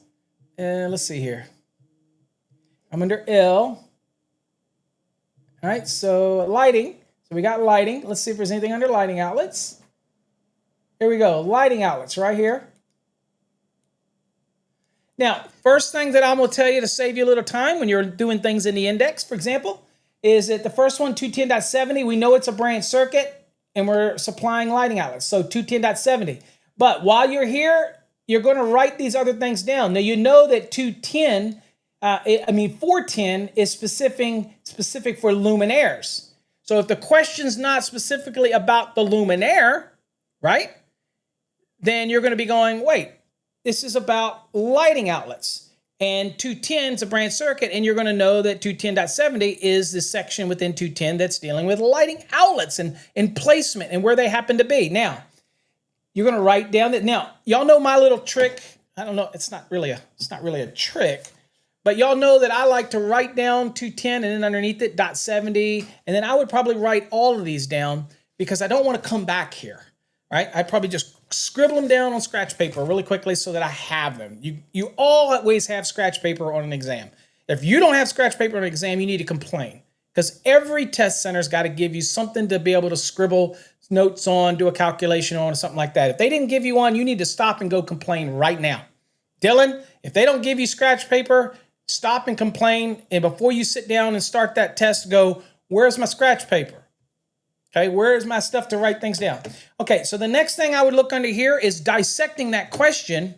And let's see here. I'm under L. All right, so lighting. So we got lighting. Let's see if there's anything under lighting outlets. Here we go, lighting outlets right here. Now, first thing that I'm going to tell you to save you a little time when you're doing things in the index, for example, is that the first one, 210.70, we know it's a branch circuit and we're supplying lighting outlets. So 210.70. But while you're here, you're going to write these other things down. Now, you know that 410 is specific for luminaires. So if the question's not specifically about the luminaire, right, then you're going to be going, wait, this is about lighting outlets. And 210 is a branch circuit, and you're going to know that 210.70 is the section within 210 that's dealing with lighting outlets and placement and where they happen to be. Now, you're going to write down that. Now, y'all know my little trick. I don't know. It's not really a trick, but y'all know that I like to write down 210 and then underneath it, dot 70. And then I would probably write all of these down because I don't want to come back here, right? I'd probably just scribble them down on scratch paper really quickly so that I have them. You always have scratch paper on an exam. If you don't have scratch paper on an exam, you need to complain because every test center's got to give you something to be able to scribble notes on, do a calculation on, or something like that. If they didn't give you one, you need to stop and go complain right now. Dylan, if they don't give you scratch paper, stop and complain. And before you sit down and start that test, go, where's my scratch paper? Okay, where's my stuff to write things down? Okay, so the next thing I would look under here is dissecting that question.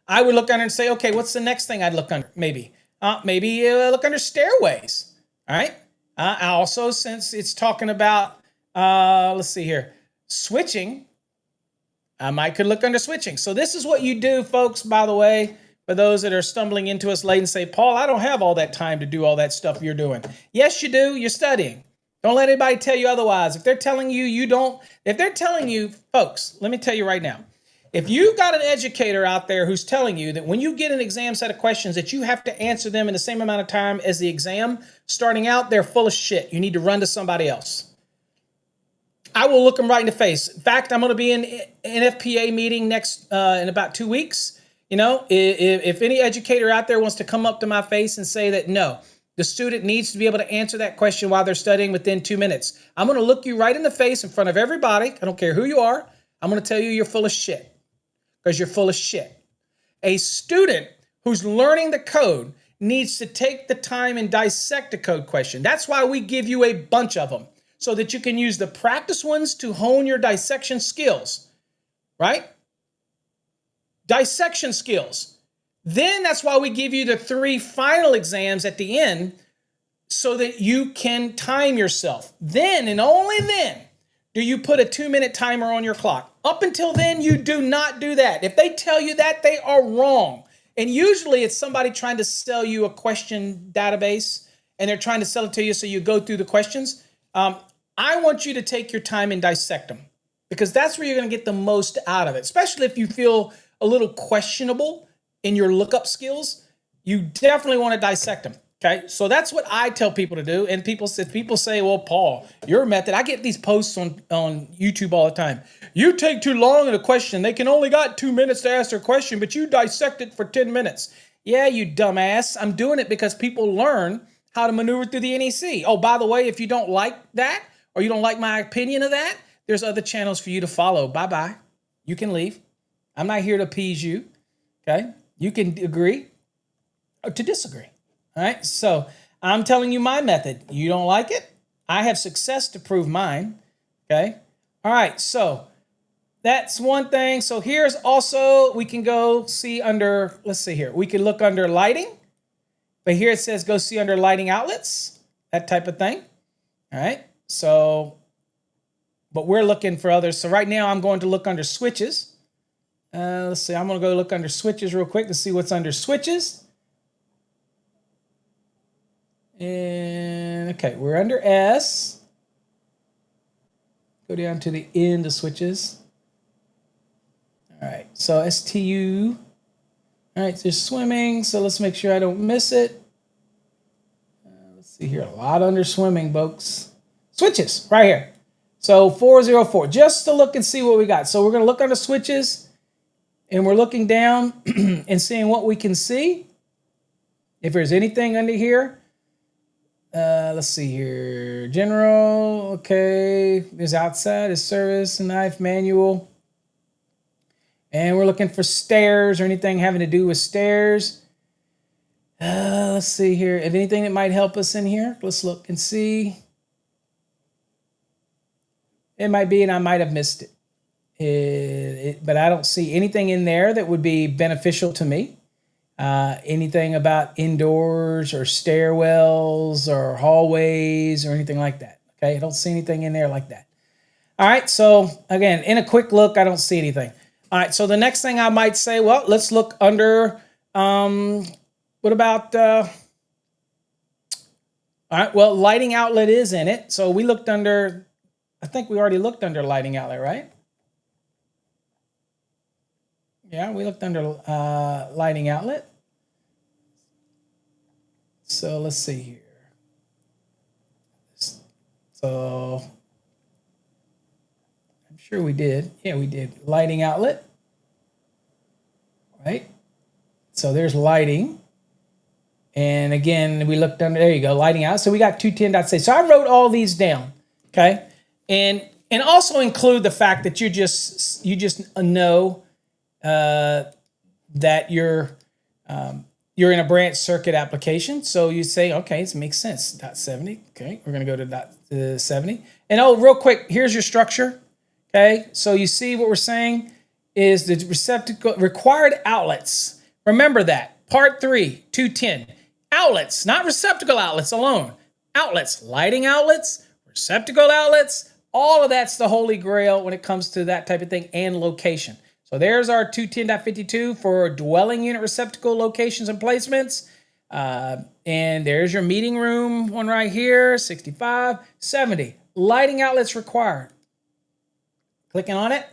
I would look under and say, okay, what's the next thing I'd look under? Maybe look under stairways. All right. Also, since it's talking about, let's see here, switching, I could look under switching. So this is what you do, folks, by the way, for those that are stumbling into us late and say, Paul, I don't have all that time to do all that stuff you're doing. Yes, you do. You're studying. Don't let anybody tell you otherwise. If they're telling you folks, let me tell you right now, if you've got an educator out there who's telling you that when you get an exam set of questions that you have to answer them in the same amount of time as the exam starting out, they're full of shit. You need to run to somebody else. I will look them right in the face. In fact, I'm going to be in an NFPA meeting next in about 2 weeks. You know, if any educator out there wants to come up to my face and say that, no, the student needs to be able to answer that question while they're studying within 2 minutes, I'm going to look you right in the face in front of everybody. I don't care who you are. I'm going to tell you you're full of shit because you're full of shit. A student who's learning the code needs to take the time and dissect a code question. That's why we give you a bunch of them so that you can use the practice ones to hone your dissection skills, right? Dissection skills. Then that's why we give you the 3 final exams at the end so that you can time yourself. Then and only then do you put a 2-minute timer on your clock. Up until then, you do not do that. If they tell you that, they are wrong. And usually it's somebody trying to sell you a question database and they're trying to sell it to you so you go through the questions. I want you to take your time and dissect them because that's where you're going to get the most out of it, especially if you feel a little questionable in your lookup skills. You definitely want to dissect them. Okay, so that's what I tell people to do. And people say, well, Paul, your method, I get these posts on YouTube all the time. You take too long in a question. They can only got 2 minutes to ask their question, but you dissect it for 10 minutes. Yeah, you dumbass. I'm doing it because people learn how to maneuver through the NEC. Oh, by the way, if you don't like that or you don't like my opinion of that, there's other channels for you to follow. Bye-bye. You can leave. I'm not here to appease you. Okay. You can agree or to disagree. All right. So I'm telling you my method. You don't like it? I have success to prove mine. Okay. All right. So that's one thing. So here's also, we can go see under, let's see here. We can look under lighting, but here it says go see under lighting outlets, that type of thing. All right. So, but we're looking for others. So right now I'm going to look under switches. Let's see. I'm going to go look under switches real quick to see what's under switches. And okay, we're under S. Go down to the end of switches. All right, so STU. All right, there's swimming. So let's make sure I don't miss it. Let's see here. A lot under swimming, folks. Switches right here. So 404, just to look and see what we got. So we're going to look under switches, and we're looking down and seeing what we can see. If there's anything under here. Let's see here. General, okay. There's outside, is service, knife, manual. And we're looking for stairs or anything having to do with stairs. Let's see here. If anything that might help us in here, let's look and see. It might be, and I might have missed it. But I don't see anything in there that would be beneficial to me. Anything about indoors or stairwells or hallways or anything like that. Okay, I don't see anything in there like that. All right, so again, in a quick look, I don't see anything. All right, so the next thing I might say, well, let's look under, what about, all right, well, lighting outlet is in it. So we looked under, I think we already looked under lighting outlet, right? Yeah, we looked under lighting outlet. So let's see here. So I'm sure we did. Yeah, we did. Lighting outlet. Right? So there's lighting. And again, we looked under, there you go, lighting out. So we got 210.6. So I wrote all these down. Okay. And also include the fact that you just know that you're in a branch circuit application. So you say, okay, it makes sense. Dot 70. Okay, we're going to go to dot 70. And oh, real quick, here's your structure. Okay, so you see what we're saying is the receptacle required outlets. Remember that. Part 3, 210. Outlets, not receptacle outlets alone. Outlets, lighting outlets, receptacle outlets. All of that's the holy grail when it comes to that type of thing, and location. So there's our 210.52 for dwelling unit receptacle locations and placements. And there's your meeting room one right here, 65, 70. Lighting outlets required. Clicking on it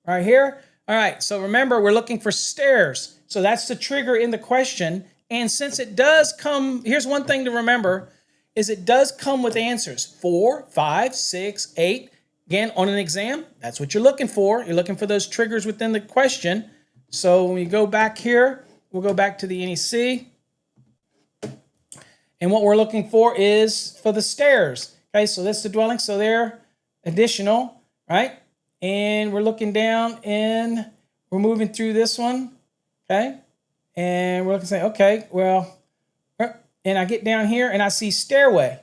right here. All right, so remember, we're looking for stairs. So that's the trigger in the question. And since it does come, here's one thing to remember, is it does come with answers. 4, 5, 6, 8. Again, on an exam, that's what you're looking for. You're looking for those triggers within the question. So when we go back here, we'll go back to the NEC. And what we're looking for is for the stairs. Okay, so that's the dwelling. So they're additional, right? And we're looking down and we're moving through this one. Okay, and we're looking to say, okay, well, and I get down here and I see stairway.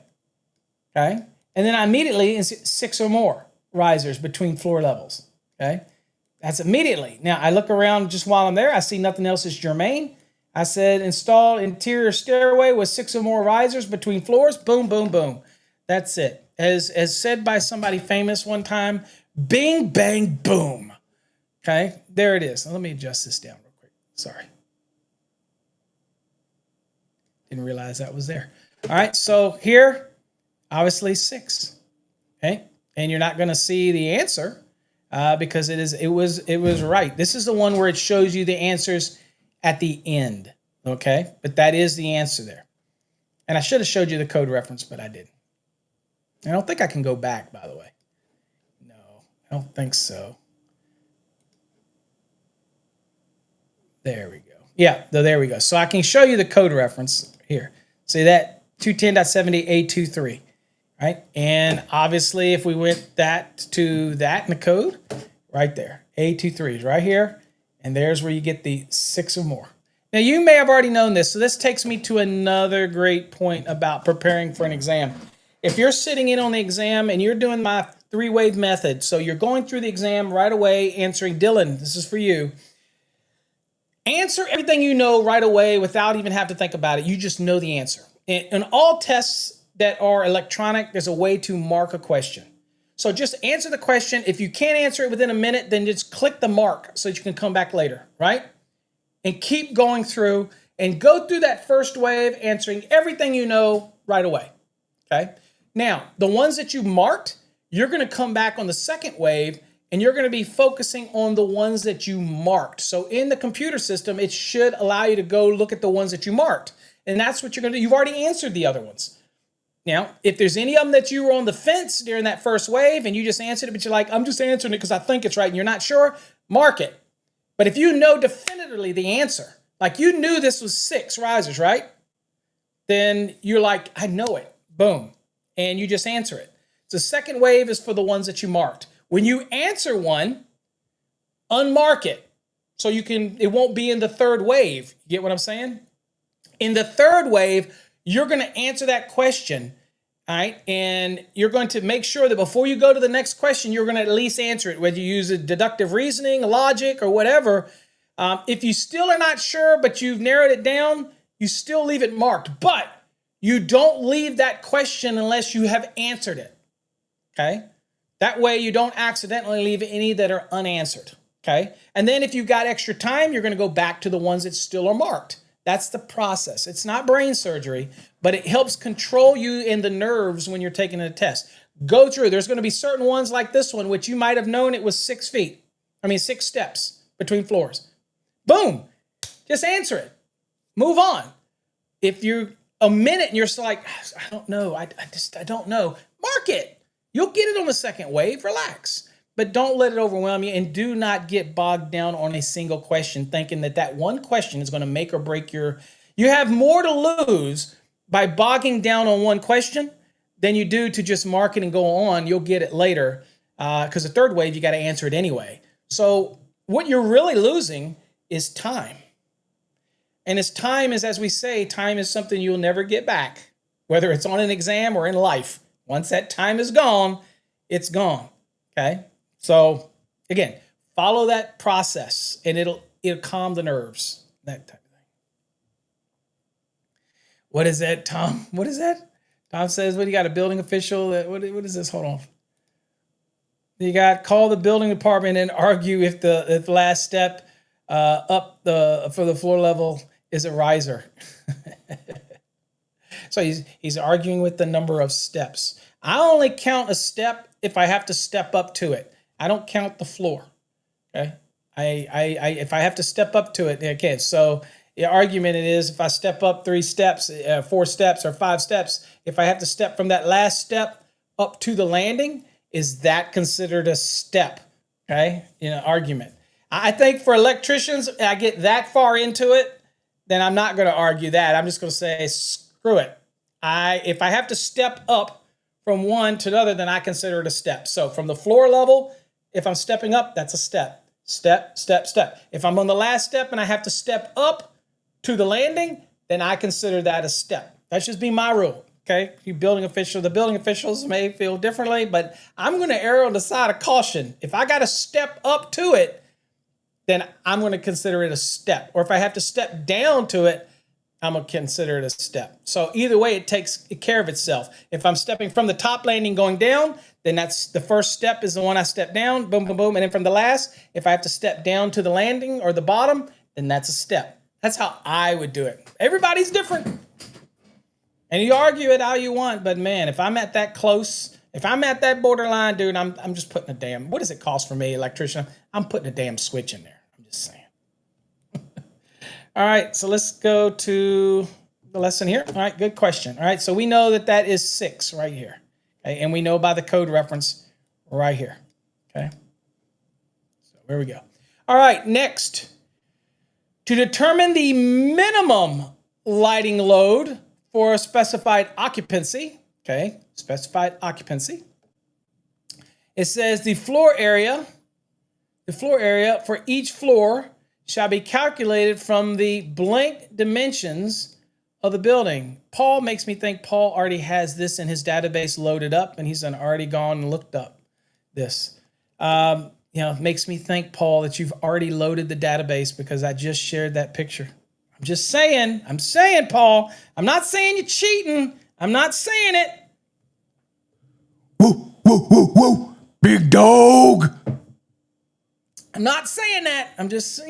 Okay, and then I immediately see 6 or more risers between floor levels. Okay, that's immediately. Now I look around just while I'm there. I see nothing else is germane. I said install interior stairway with 6 or more risers between floors. Boom, boom, boom. That's it. As said by somebody famous one time, bing, bang, boom. Okay, there it is. Now, let me adjust this down real quick. Sorry. Didn't realize that was there. All right, so here, obviously 6. Okay, and you're not going to see the answer because it was right. This is the one where it shows you the answers at the end. Okay, but that is the answer there. And I should have showed you the code reference, but I didn't. I don't think I can go back, by the way. No, I don't think so. There we go. Yeah, there we go. So I can show you the code reference here. See that 210.70A23, right? And obviously if we went that to that in the code, right there, A23 is right here. And there's where you get the 6 or more. Now, you may have already known this, so this takes me to another great point about preparing for an exam. If you're sitting in on the exam and you're doing my 3-wave method, so you're going through the exam right away answering, Dylan, this is for you. Answer everything you know right away without even having to think about it. You just know the answer. In all tests that are electronic, there's a way to mark a question. So just answer the question. If you can't answer it within a minute, then just click the mark so that you can come back later, right? And keep going through and go through that first wave, answering everything you know right away, okay? Now, the ones that you marked, you're going to come back on the second wave and you're going to be focusing on the ones that you marked. So in the computer system, it should allow you to go look at the ones that you marked. And that's what you're going to do. You've already answered the other ones. Now, if there's any of them that you were on the fence during that first wave and you just answered it, but you're like, I'm just answering it because I think it's right and you're not sure, mark it. But if you know definitively the answer, like you knew this was 6 risers, right? Then you're like, I know it. Boom. And you just answer it. The second wave is for the ones that you marked. When you answer one, unmark it. So it won't be in the third wave. You get what I'm saying? In the third wave, you're going to answer that question, all right? And you're going to make sure that before you go to the next question, you're going to at least answer it, whether you use a deductive reasoning, logic, or whatever. If you still are not sure, but you've narrowed it down, you still leave it marked. But you don't leave that question unless you have answered it, okay? That way you don't accidentally leave any that are unanswered, okay? And then if you've got extra time, you're going to go back to the ones that still are marked. That's the process. It's not brain surgery, but it helps control you in the nerves when you're taking a test. Go through. There's going to be certain ones like this one, which you might have known it was 6 steps between floors. Boom. Just answer it. Move on. If you're a minute and you're still like, I don't know. I don't know. Mark it. You'll get it on the second wave. Relax. But don't let it overwhelm you, and do not get bogged down on a single question thinking that one question is going to make or break you have more to lose by bogging down on one question than you do to just mark it and go on. You'll get it later because the third wave, you got to answer it anyway. So what you're really losing is time. And as we say, time is something you'll never get back, whether it's on an exam or in life. Once that time is gone, it's gone, okay? So again, follow that process and it'll calm the nerves, that type of thing. What is that, Tom? What is that? Tom says, what, you got a building official? What is this? Hold on. You got call the building department and argue if the last step for the floor level is a riser. So he's arguing with the number of steps. I only count a step if I have to step up to it. I don't count the floor. Okay. If I have to step up to it, okay. So the argument is if I step up 3 steps, 4 steps, or 5 steps, if I have to step from that last step up to the landing, is that considered a step? Okay. Argument. I think for electricians, I get that far into it, then I'm not going to argue that. I'm just going to say, screw it. If I have to step up from one to another, then I consider it a step. So from the floor level, if I'm stepping up, that's a step. Step, step, step. If I'm on the last step and I have to step up to the landing, then I consider that a step. That's just be my rule, okay? The building officials may feel differently, but I'm going to err on the side of caution. If I got to step up to it, then I'm going to consider it a step. Or if I have to step down to it, I'm going to consider it a step. So either way, it takes care of itself. If I'm stepping from the top landing going down, then that's the first step is the one I step down, boom, boom, boom. And then from the last, if I have to step down to the landing or the bottom, then that's a step. That's how I would do it. Everybody's different. And you argue it how you want, but man, if I'm at that close, if I'm at that borderline, dude, I'm just putting what does it cost for me, electrician? I'm putting a damn switch in there. I'm just saying. All right, so let's go to the lesson here. All right, good question. All right, so we know that is 6 right here. Okay, and we know by the code reference right here. Okay, so there we go. All right, next. To determine the minimum lighting load for a specified occupancy, okay, specified occupancy, it says the floor area for each floor shall be calculated from the blank dimensions of the building. Paul makes me think Paul already has this in his database loaded up, and he's already gone and looked up this. Makes me think, Paul, that you've already loaded the database because I just shared that picture. I'm just saying. I'm saying, Paul. I'm not saying you're cheating. I'm not saying it. Woo, woo, woo, woo. Big dog. I'm not saying that. I'm just.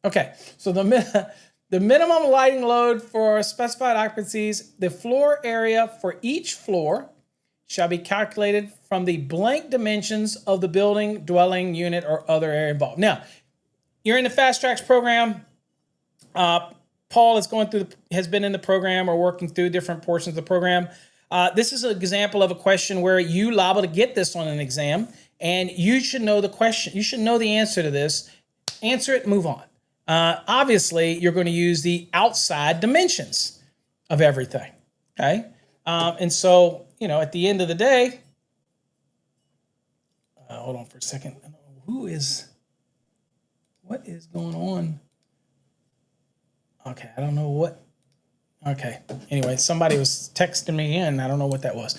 Okay. So the minimum lighting load for specified occupancies, the floor area for each floor shall be calculated from the blank dimensions of the building, dwelling, unit, or other area involved. Now, you're in the Fast Tracks program. Paul has been in the program or working through different portions of the program. This is an example of a question where you liable to get this on an exam, and you should know the question. You should know the answer to this. Answer it, move on. Obviously, you're going to use the outside dimensions of everything, okay? And so, at the end of the day, hold on for a second. What is going on? Okay, I don't know what. Okay, anyway, somebody was texting me in. I don't know what that was.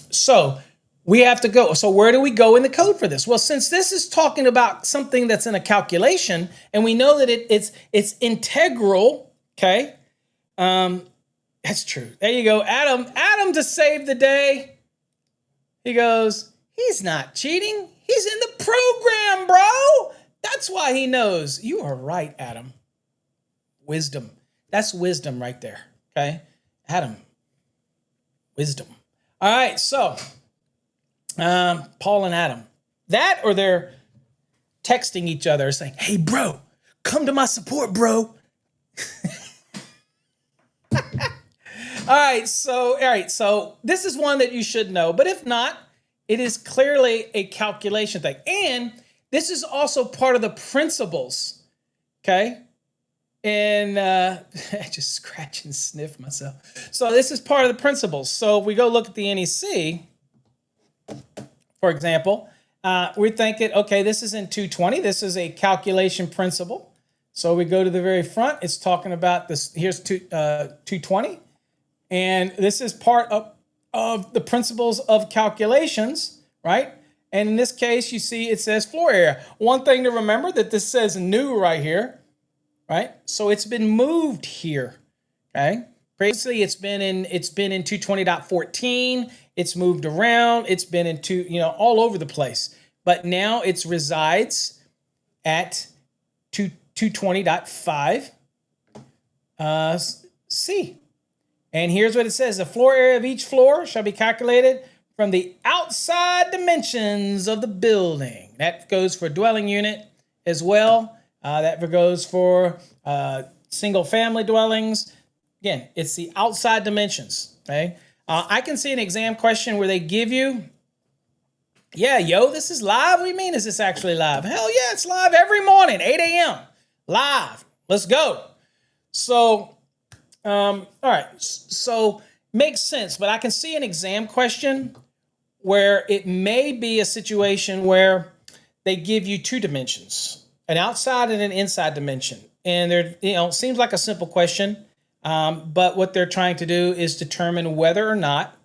So we have to go. So where do we go in the code for this? Well, since this is talking about something that's in a calculation, and we know that it's integral, okay? That's true. There you go. Adam to save the day. He goes, he's not cheating. He's in the program, bro. That's why he knows. You are right, Adam. Wisdom. That's wisdom right there. Okay? Adam. Wisdom. All right, so Paul and Adam. That or they're texting each other saying, hey, bro, come to my support, bro. All right, so this is one that you should know, but if not, it is clearly a calculation thing. And this is also part of the principles, okay? And I just scratch and sniff myself. So this is part of the principles. So if we go look at the NEC, for example, we're thinking, okay, this is in 220. This is a calculation principle. So we go to the very front. It's talking about this. Here's 220. And this is part of the principles of calculations, right? And in this case, you see it says floor area. One thing to remember that this says new right here, right? So it's been moved here, okay? Previously, it's been in 220.14. It's moved around. It's been in all over the place. But now it resides at 220.5 C. And here's what it says. The floor area of each floor shall be calculated from the outside dimensions of the building. That goes for dwelling unit as well. That goes for single family dwellings. Again, it's the outside dimensions, okay? I can see an exam question where they give you, this is live? What do you mean is this actually live? Hell yeah, it's live every morning, 8 a.m. Live. Let's go. So, all right. So makes sense, but I can see an exam question where it may be a situation where they give you two dimensions, an outside and an inside dimension. And it seems like a simple question, but what they're trying to do is determine whether or not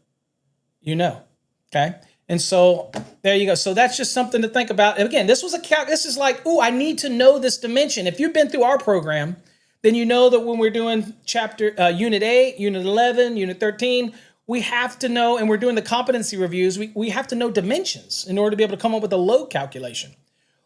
you know, okay? And so there you go. So that's just something to think about. And again, this is like, I need to know this dimension. If you've been through our program, then you know that when we're doing Unit 8, Unit 11, Unit 13, we have to know, and we're doing the competency reviews, we have to know dimensions in order to be able to come up with a load calculation.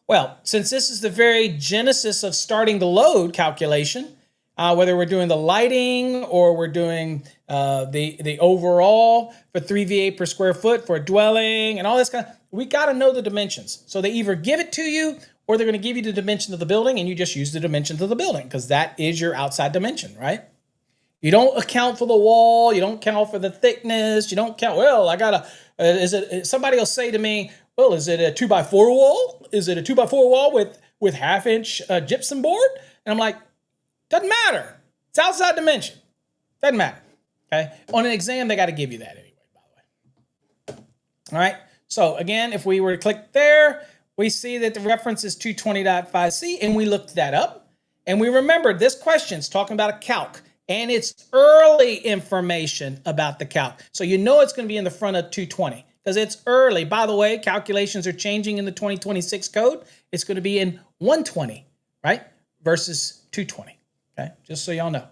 Well, since this is the very genesis of starting the load calculation, whether we're doing the lighting or we're doing the overall for 3 VA per square foot for a dwelling and all this we got to know the dimensions. So they either give it to you or they're going to give you the dimension of the building and you just use the dimensions of the building because that is your outside dimension, right? You don't account for the wall. You don't count for the thickness. You don't count, somebody will say to me, well, is it a 2x4 wall? Is it a 2x4 wall with 1/2-inch gypsum board? And I'm like, doesn't matter. It's outside dimension. Doesn't matter. Okay. On an exam, they got to give you that anyway, by the way. All right. So again, if we were to click there, we see that the reference is 220.5C, and we looked that up. And we remembered this question's talking about a calc, and it's early information about the calc. So you know it's going to be in the front of 220 because it's early. By the way, calculations are changing in the 2026 code. It's going to be in 120, right, versus 220, okay? Just so y'all know.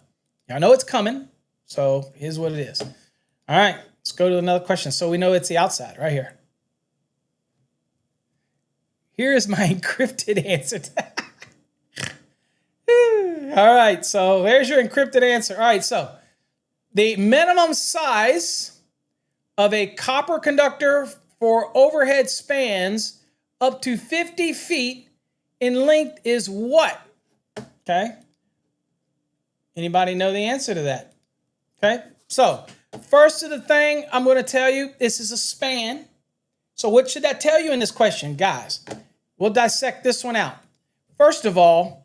Y'all know it's coming, so here's what it is. All right, let's go to another question. So we know it's the outside right here. Here's my encrypted answer. All right, so there's your encrypted answer. All right, so the minimum size of a copper conductor for overhead spans up to 50 feet in length is what? Okay. Anybody know the answer to that? Okay. So first of the thing I'm going to tell you, this is a span. So what should that tell you in this question, guys? We'll dissect this one out. First of all,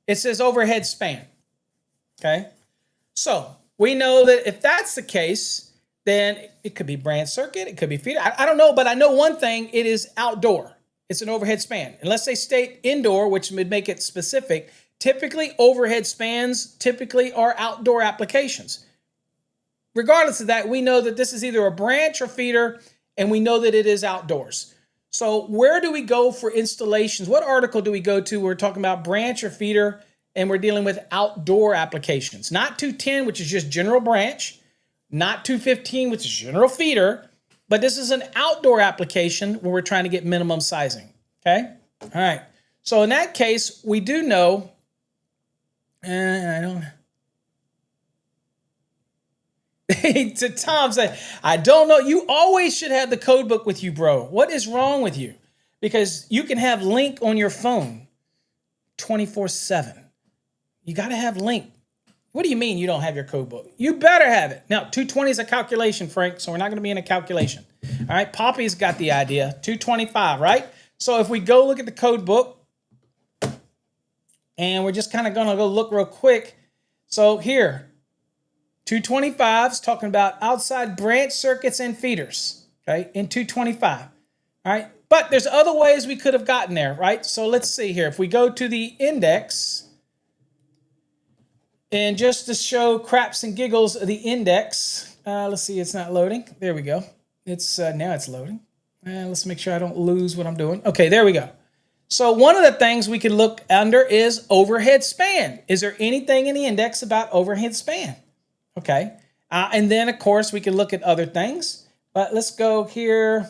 it says overhead span. Okay. So we know that if that's the case, then it could be branch circuit, it could be feeder. I don't know, but I know one thing, it is outdoor. It's an overhead span. Unless they state indoor, which would make it specific, typically overhead spans typically are outdoor applications. Regardless of that, we know that this is either a branch or feeder, and we know that it is outdoors. So where do we go for installations? What article do we go to? We're talking about branch or feeder, and we're dealing with outdoor applications. Not 210, which is just general branch, not 215, which is general feeder, but this is an outdoor application where we're trying to get minimum sizing, okay? All right, so in that case, we do know, to Tom said, I don't know. You always should have the code book with you, bro. What is wrong with you? Because you can have Link on your phone 24/7. You got to have Link. What do you mean you don't have your code book? You better have it. Now, 220 is a calculation, Frank, so we're not going to be in a calculation. All right, Poppy's got the idea. 225, right? So if we go look at the code book, and we're just kind of going to go look real quick. So here, 225 is talking about outside branch circuits and feeders, okay, in 225, all right? But there's other ways we could have gotten there, right? So let's see here. If we go to the index, and just to show craps and giggles of the index, let's see, it's not loading. There we go. It's now it's loading. Let's make sure I don't lose what I'm doing. Okay, there we go. So one of the things we could look under is overhead span. Is there anything in the index about overhead span? Okay, and then of course we can look at other things, but let's go here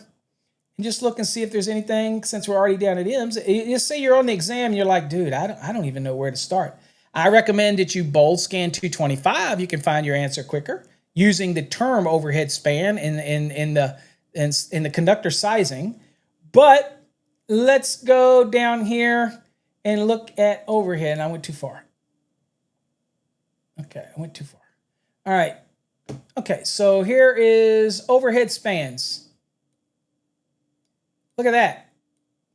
and just look and see if there's anything, since we're already down at M's. You say you're on the exam and you're like, dude, I don't even know where to start. I recommend that you bold scan 225. You can find your answer quicker using the term overhead span in the conductor sizing. But let's go down here and look at overhead. And I went too far. Okay, I went too far. All right. Okay, so here is overhead spans. Look at that.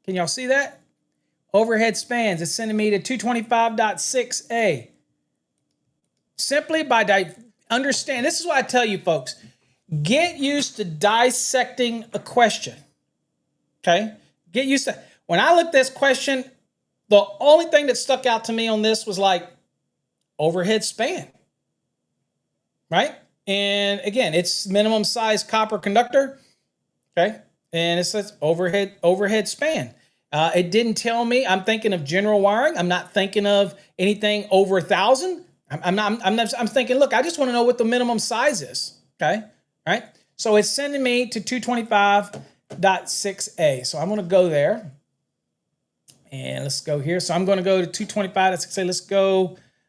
Can y'all see that? Overhead spans. It's sending me to 225.6a. Simply by understand. This is what I tell you, folks. Get used to dissecting a question. Okay? Get used to. When I looked at this question, the only thing that stuck out to me on this was like overhead span. Right? And again, it's minimum size copper conductor. Okay? And it says overhead span. It didn't tell me. I'm thinking of general wiring. I'm not thinking of anything over 1,000. I'm thinking, look, I just want to know what the minimum size is. Okay? All right? So it's sending me to 225.6a. So I'm going to go there. And let's go here. So I'm going to go to 225.6a.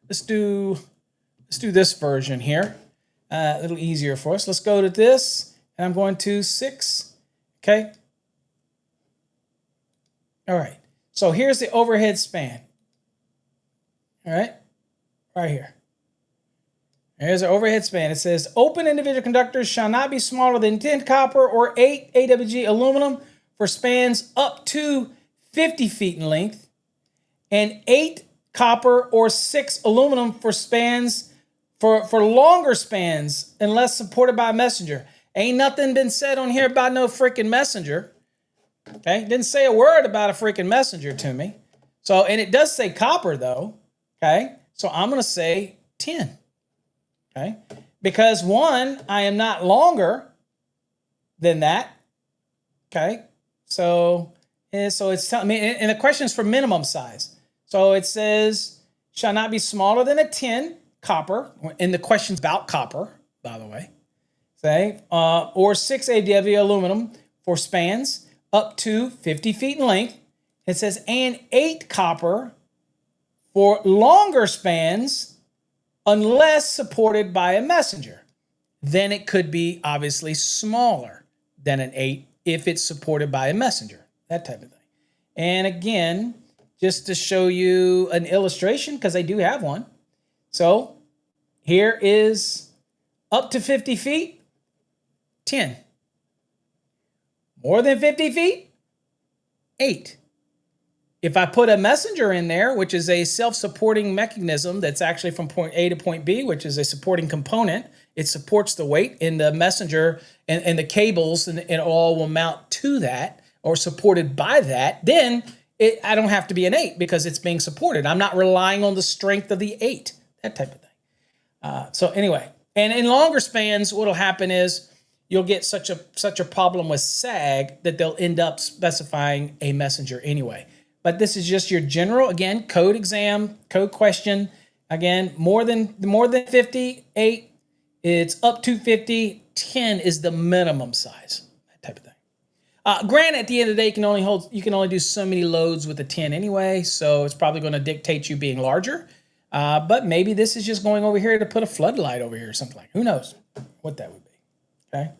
Let's do this version here. A little easier for us. Let's go to this. And I'm going to 6. Okay? All right. So here's the overhead span. All right? Right here. Here's the overhead span. It says, open individual conductors shall not be smaller than 10 copper or 8 AWG aluminum for spans up to 50 feet in length, and 8 copper or 6 aluminum for spans for longer spans unless supported by a messenger. Ain't nothing been said on here about no freaking messenger. Okay, it didn't say a word about a freaking messenger to me. So, and it does say copper though. Okay, so I'm going to say 10. Okay, because one, I am not longer than that. Okay, so it's telling me, and the question is for minimum size. So it says shall not be smaller than a 10 copper, and the question's about copper, by the way. Say, or 6 AW aluminum for spans up to 50 feet in length. It says, and 8 copper for longer spans unless supported by a messenger. Then it could be obviously smaller than an 8 if it's supported by a messenger, that type of thing. And again, just to show you an illustration, because I do have one. So here is up to 50 feet, 10. More than 50 feet, 8. If I put a messenger in there, which is a self-supporting mechanism that's actually from point A to point B, which is a supporting component, it supports the weight in the messenger and the cables, and it all will mount to that or supported by that, then I don't have to be an 8 because it's being supported. I'm not relying on the strength of the 8, that type of thing. So anyway, and in longer spans, what'll happen is you'll get such a problem with sag that they'll end up specifying a messenger anyway. But this is just your general, again, code exam, code question. Again, more than 58, it's up to 50. 10 is the minimum size, that type of thing. Granted, at the end of the day, you can only do so many loads with a 10 anyway, so it's probably going to dictate you being larger. But maybe this is just going over here to put a floodlight over here or something like that. Who knows what that would be, okay?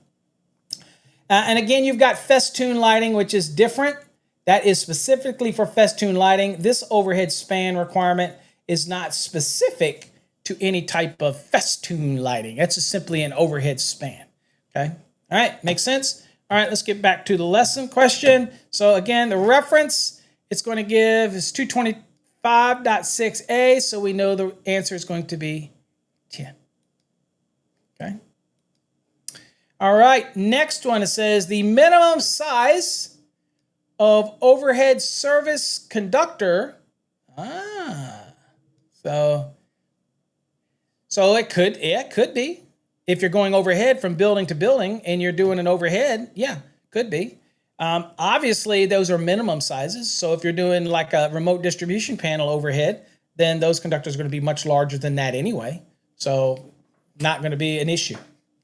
And again, you've got festoon lighting, which is different. That is specifically for festoon lighting. This overhead span requirement is not specific to any type of festoon lighting. That's just simply an overhead span, okay? All right, makes sense? All right, let's get back to the lesson question. So again, the reference it's going to give is 225.6a, so we know the answer is going to be 10, okay? All right, next one, it says the minimum size of overhead service conductor. So it could be. If you're going overhead from building to building and you're doing an overhead, yeah, could be. Obviously, those are minimum sizes. So if you're doing like a remote distribution panel overhead, then those conductors are going to be much larger than that anyway. So not going to be an issue,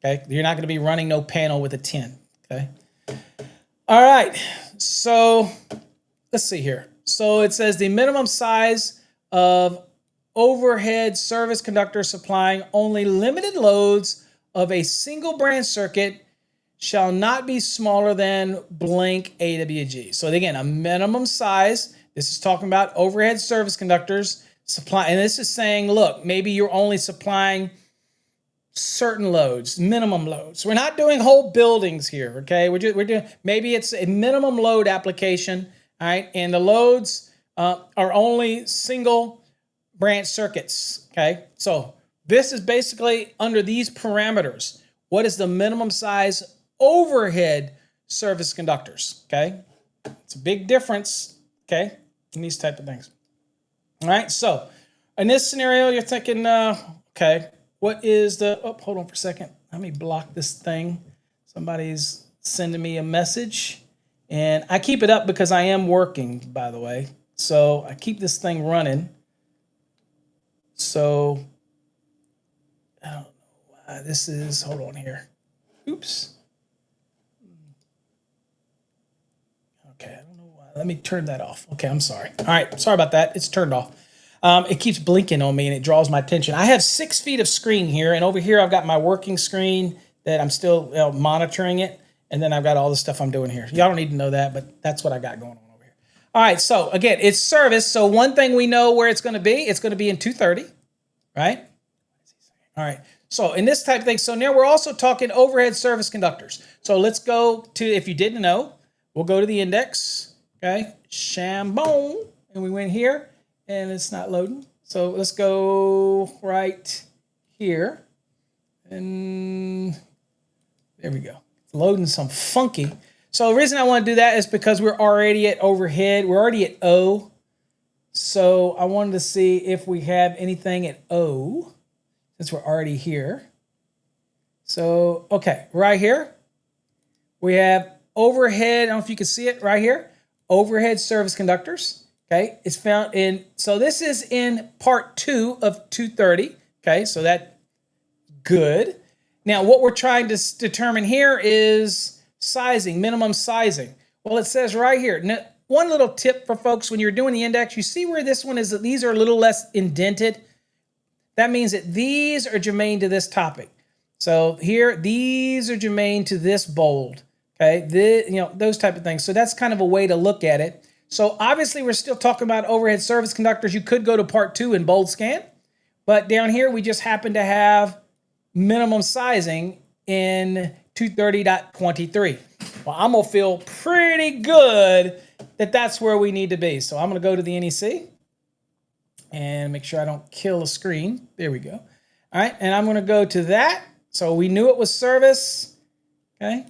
okay? You're not going to be running no panel with a 10, okay? All right, so let's see here. So it says the minimum size of overhead service conductor supplying only limited loads of a single branch circuit shall not be smaller than blank AWG. So again, a minimum size. This is talking about overhead service conductors supply, and this is saying, look, maybe you're only supplying certain loads, minimum loads. We're not doing whole buildings here, okay? We're doing, maybe it's a minimum load application, all right? And the loads are only single branch circuits, okay? So this is basically under these parameters. What is the minimum size overhead service conductors, okay? It's a big difference, okay, in these type of things. All right, so in this scenario, you're thinking, okay, what is the, oh, hold on for a second. Let me block this thing. Somebody's sending me a message. And I keep it up because I am working, by the way. So I keep this thing running. So, I don't know why this is, hold on here. Oops. Okay, I don't know why. Let me turn that off. Okay, I'm sorry. All right, sorry about that. It's turned off. It keeps blinking on me and it draws my attention. I have 6 feet of screen here, and over here I've got my working screen that I'm still monitoring it, and then I've got all the stuff I'm doing here. Y'all don't need to know that, but that's what I got going on over here. All right, so again, it's service. So one thing we know where it's going to be in 230, right? All right, so in this type of thing, so now we're also talking overhead service conductors. So let's go to, if you didn't know, we'll go to the index, okay? Shambone, and we went here. And it's not loading. So let's go right here. And there we go. It's loading some funky. So the reason I want to do that is because we're already at overhead. We're already at O. So I wanted to see if we have anything at O, since we're already here. So, okay, right here, we have overhead. I don't know if you can see it right here. Overhead service conductors. Okay, it's found in, so this is in part 2 of 230. Okay, so that good. Now, what we're trying to determine here is sizing, minimum sizing. Well, it says right here. Now, one little tip for folks when you're doing the index, you see where this one is, that these are a little less indented. That means that these are germane to this topic. So here, these are germane to this bold. Okay, those type of things. So that's kind of a way to look at it. So obviously, we're still talking about overhead service conductors. You could go to part 2 in bold scan, but down here we just happen to have minimum sizing in 230.23. Well, I'm gonna feel pretty good that that's where we need to be. So I'm gonna go to the NEC and make sure I don't kill the screen. There we go. All right, and I'm gonna go to that. So we knew it was service, okay?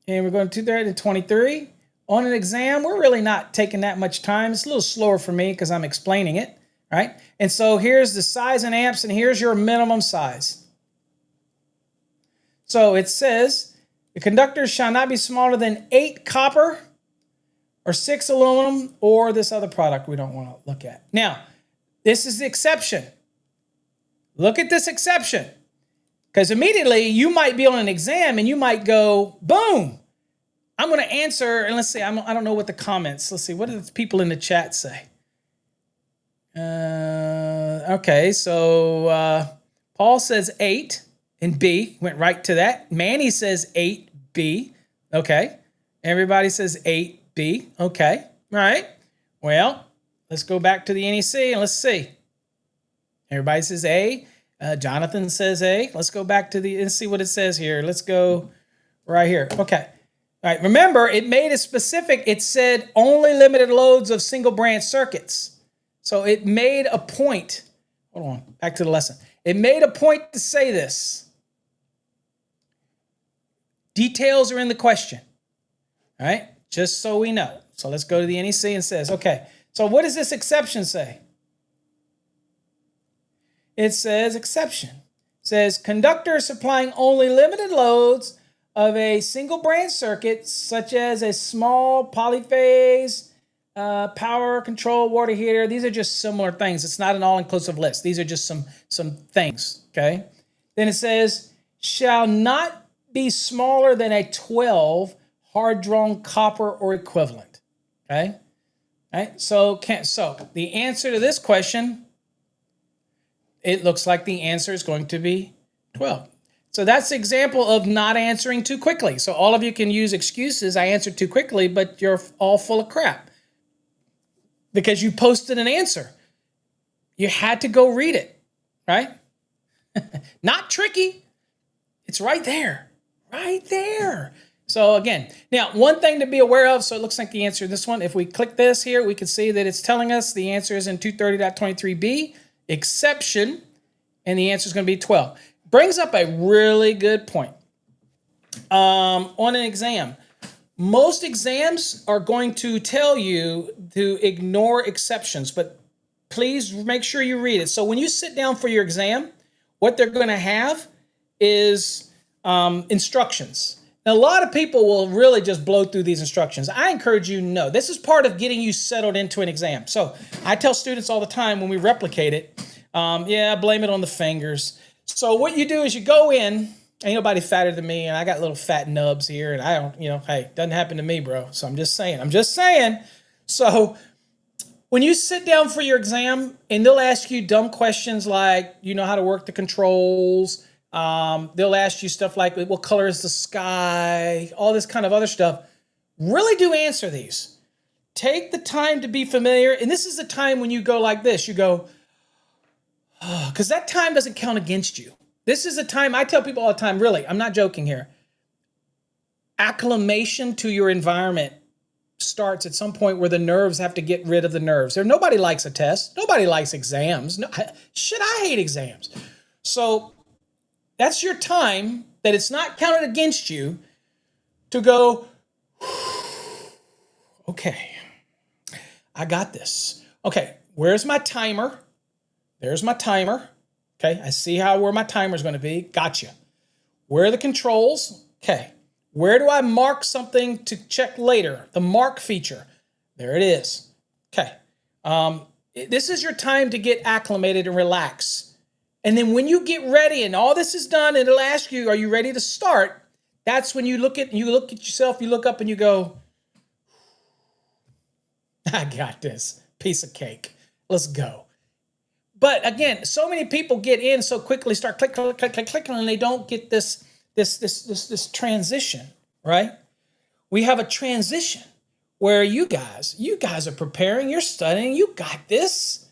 And we're going to 230.23. On an exam, we're really not taking that much time. It's a little slower for me because I'm explaining it, right? And so here's the size in amps, and here's your minimum size. So it says, the conductors shall not be smaller than 8 copper or 6 aluminum or this other product we don't want to look at. Now, this is the exception. Look at this exception. Because immediately you might be on an exam and you might go, boom, I'm going to answer. And let's see, I don't know what the comments, let's see, what do the people in the chat say? Okay, so Paul says 8 and B, went right to that. Manny says 8B. Okay, everybody says 8B. Okay, all right. Well, let's go back to the NEC and let's see. Everybody says A. Jonathan says A. Let's go back to let's see what it says here. Let's go right here. Okay. All right. Remember, it made it specific. It said only limited loads of single branch circuits. So it made a point. Hold on. Back to the lesson. It made a point to say this. Details are in the question. All right. Just so we know. So let's go to the NEC and says, okay. So what does this exception say? It says exception. It says conductor supplying only limited loads of a single branch circuit, such as a small polyphase, power control water heater. These are just similar things. It's not an all-inclusive list. These are just some things, okay? Then it says, shall not be smaller than a 12 hard-drawn copper or equivalent, okay? All right, so the answer to this question, it looks like the answer is going to be 12. So that's the example of not answering too quickly. So all of you can use excuses. I answered too quickly, but you're all full of crap because you posted an answer. You had to go read it, right? Not tricky. It's right there, right there. So again, now one thing to be aware of, so it looks like the answer to this one, if we click this here, we can see that it's telling us the answer is in 230.23b. Exception, and the answer is going to be 12. Brings up a really good point. On an exam, most exams are going to tell you to ignore exceptions, but please make sure you read it. So when you sit down for your exam, what they're going to have is instructions. Now, a lot of people will really just blow through these instructions. I encourage you, no. This is part of getting you settled into an exam. So I tell students all the time when we replicate it, blame it on the fingers. So what you do is you go in, ain't nobody fatter than me, and I got little fat nubs here, and I don't, hey, doesn't happen to me, bro. So I'm just saying. So when you sit down for your exam and they'll ask you dumb questions like, you know how to work the controls, they'll ask you stuff like, what color is the sky? All this kind of other stuff. Really do answer these. Take the time to be familiar. And this is the time when you go like this. You go, because that time doesn't count against you. This is a time, I tell people all the time, really, I'm not joking here. Acclimation to your environment starts at some point where the nerves have to get rid of the nerves. Nobody likes a test. Nobody likes exams. No, I hate exams. So that's your time that it's not counted against you to go, Okay, I got this. Okay, where's my timer? There's my timer. Okay, I see where my timer is going to be. Gotcha. Where are the controls? Okay, where do I mark something to check later? The mark feature. There it is. Okay, this is your time to get acclimated and relax. And then when you get ready and all this is done, and it'll ask you, "Are you ready to start?" That's when you look at yourself. You look up and you go, "I got this. Piece of cake. Let's go." But again, so many people get in so quickly, start clicking, and they don't get this transition, right? We have a transition where you guys are preparing, you're studying, you got this.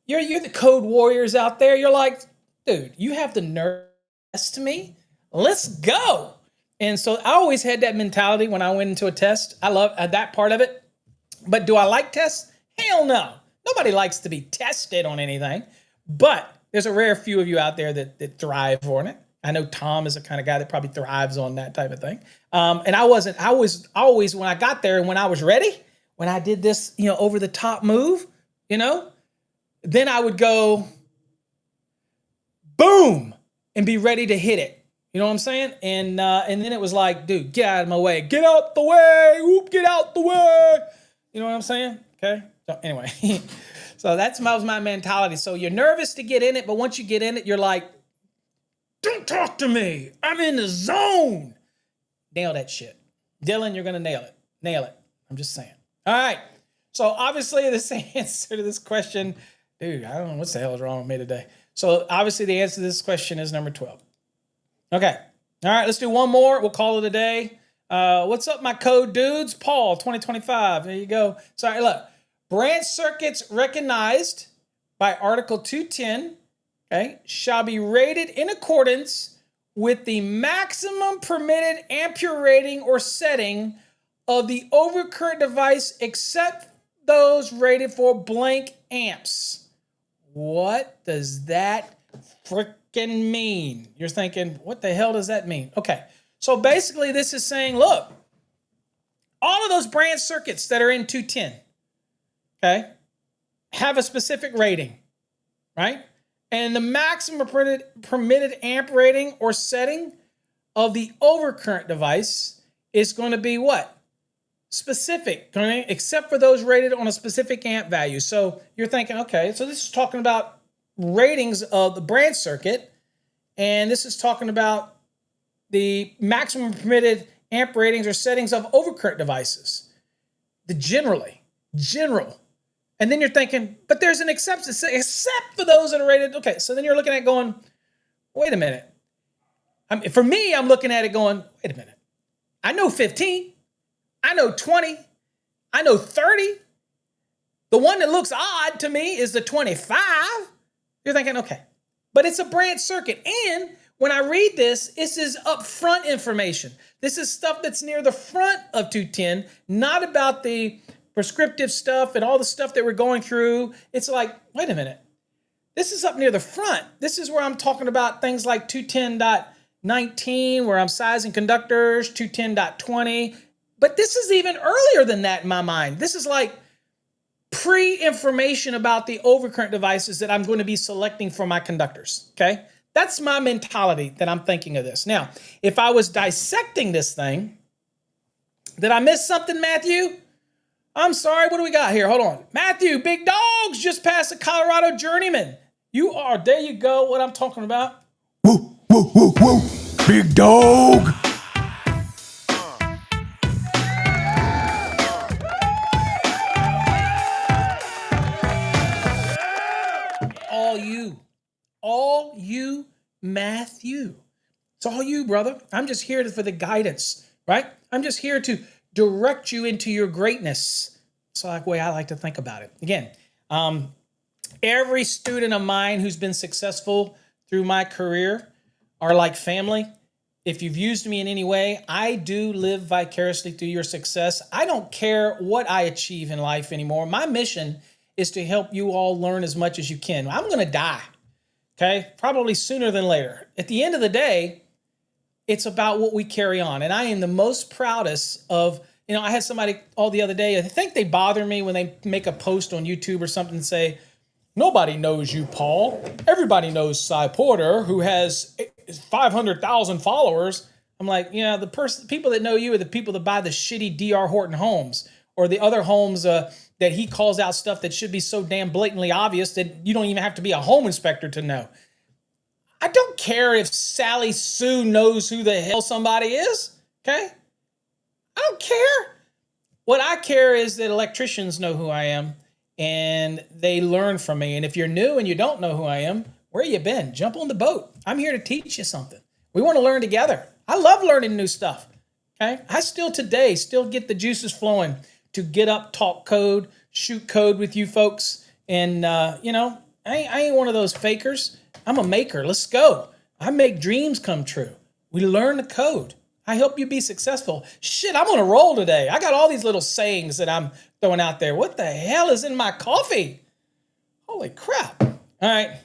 You're the code warriors out there. You're like, dude, you have the nerve to me. Let's go. And so I always had that mentality when I went into a test. I love that part of it. But do I like tests? Hell no. Nobody likes to be tested on anything. But there's a rare few of you out there that thrive on it. I know Tom is the kind of guy that probably thrives on that type of thing. And I was always, when I got there and when I was ready, when I did this, over the top move, then I would go boom and be ready to hit it. You know what I'm saying? And then it was like, dude, get out of my way. Get out the way. Whoop, get out the way. You know what I'm saying? Okay. So anyway, so that was my mentality. So you're nervous to get in it, but once you get in it, you're like, don't talk to me. I'm in the zone. Nail that shit. Dylan, you're going to nail it. Nail it. I'm just saying. All right. So obviously this answer to this question, dude, I don't know what the hell is wrong with me today. So obviously the answer to this question is number 12. Okay. All right. Let's do one more. We'll call it a day. What's up, my code dudes? Paul, 2025. There you go. Sorry, look. Branch circuits recognized by Article 210, okay, shall be rated in accordance with the maximum permitted ampere rating or setting of the overcurrent device except those rated for blank amps. What does that freaking mean? You're thinking, what the hell does that mean? Okay, so basically this is saying, look, all of those branch circuits that are in 210, okay, have a specific rating, right? And the maximum permitted amp rating or setting of the overcurrent device is going to be what? Specific, okay? Except for those rated on a specific amp value. So you're thinking, okay, so this is talking about ratings of the branch circuit, and this is talking about the maximum permitted amp ratings or settings of overcurrent devices. The general. And then you're thinking, but there's an exception, except for those that are rated. Okay, so then you're looking at going, wait a minute. For me, I'm looking at it going, wait a minute. I know 15. I know 20. I know 30. The one that looks odd to me is the 25. You're thinking, okay, but it's a branch circuit. And when I read this is upfront information. This is stuff that's near the front of 210, not about the prescriptive stuff and all the stuff that we're going through. It's like, wait a minute. This is up near the front. This is where I'm talking about things like 210.19, where I'm sizing conductors, 210.20. But this is even earlier than that in my mind. This is like pre-information about the overcurrent devices that I'm going to be selecting for my conductors, okay? That's my mentality that I'm thinking of this. Now, if I was dissecting this thing, did I miss something, Matthew? I'm sorry, what do we got here? Hold on. Matthew, big dogs just passed a Colorado journeyman. There you go, what I'm talking about. Woo, woo, woo, woo. Big dog. All you, Matthew. It's all you, brother. I'm just here for the guidance, right? I'm just here to direct you into your greatness. It's the way I like to think about it. Again, every student of mine who's been successful through my career are like family. If you've used me in any way, I do live vicariously through your success. I don't care what I achieve in life anymore. My mission is to help you all learn as much as you can. I'm going to die, okay? Probably sooner than later. At the end of the day, it's about what we carry on. And I am the most proudest of I had somebody all the other day, I think they bother me when they make a post on YouTube or something and say, nobody knows you, Paul. Everybody knows Cy Porter, who has 500,000 followers. I'm like, the people that know you are the people that buy the shitty D.R. Horton homes or the other homes that he calls out stuff that should be so damn blatantly obvious that you don't even have to be a home inspector to know. I don't care if Sally Sue knows who the hell somebody is, okay? I don't care. What I care is that electricians know who I am and they learn from me. And if you're new and you don't know who I am, where you been? Jump on the boat. I'm here to teach you something. We want to learn together. I love learning new stuff, okay? I still get the juices flowing to get up, talk code, shoot code with you folks. And, I ain't one of those fakers. I'm a maker. Let's go. I make dreams come true. We learn the code. I help you be successful. Shit, I'm on a roll today. I got all these little sayings that I'm throwing out there. What the hell is in my coffee? Holy crap. All right.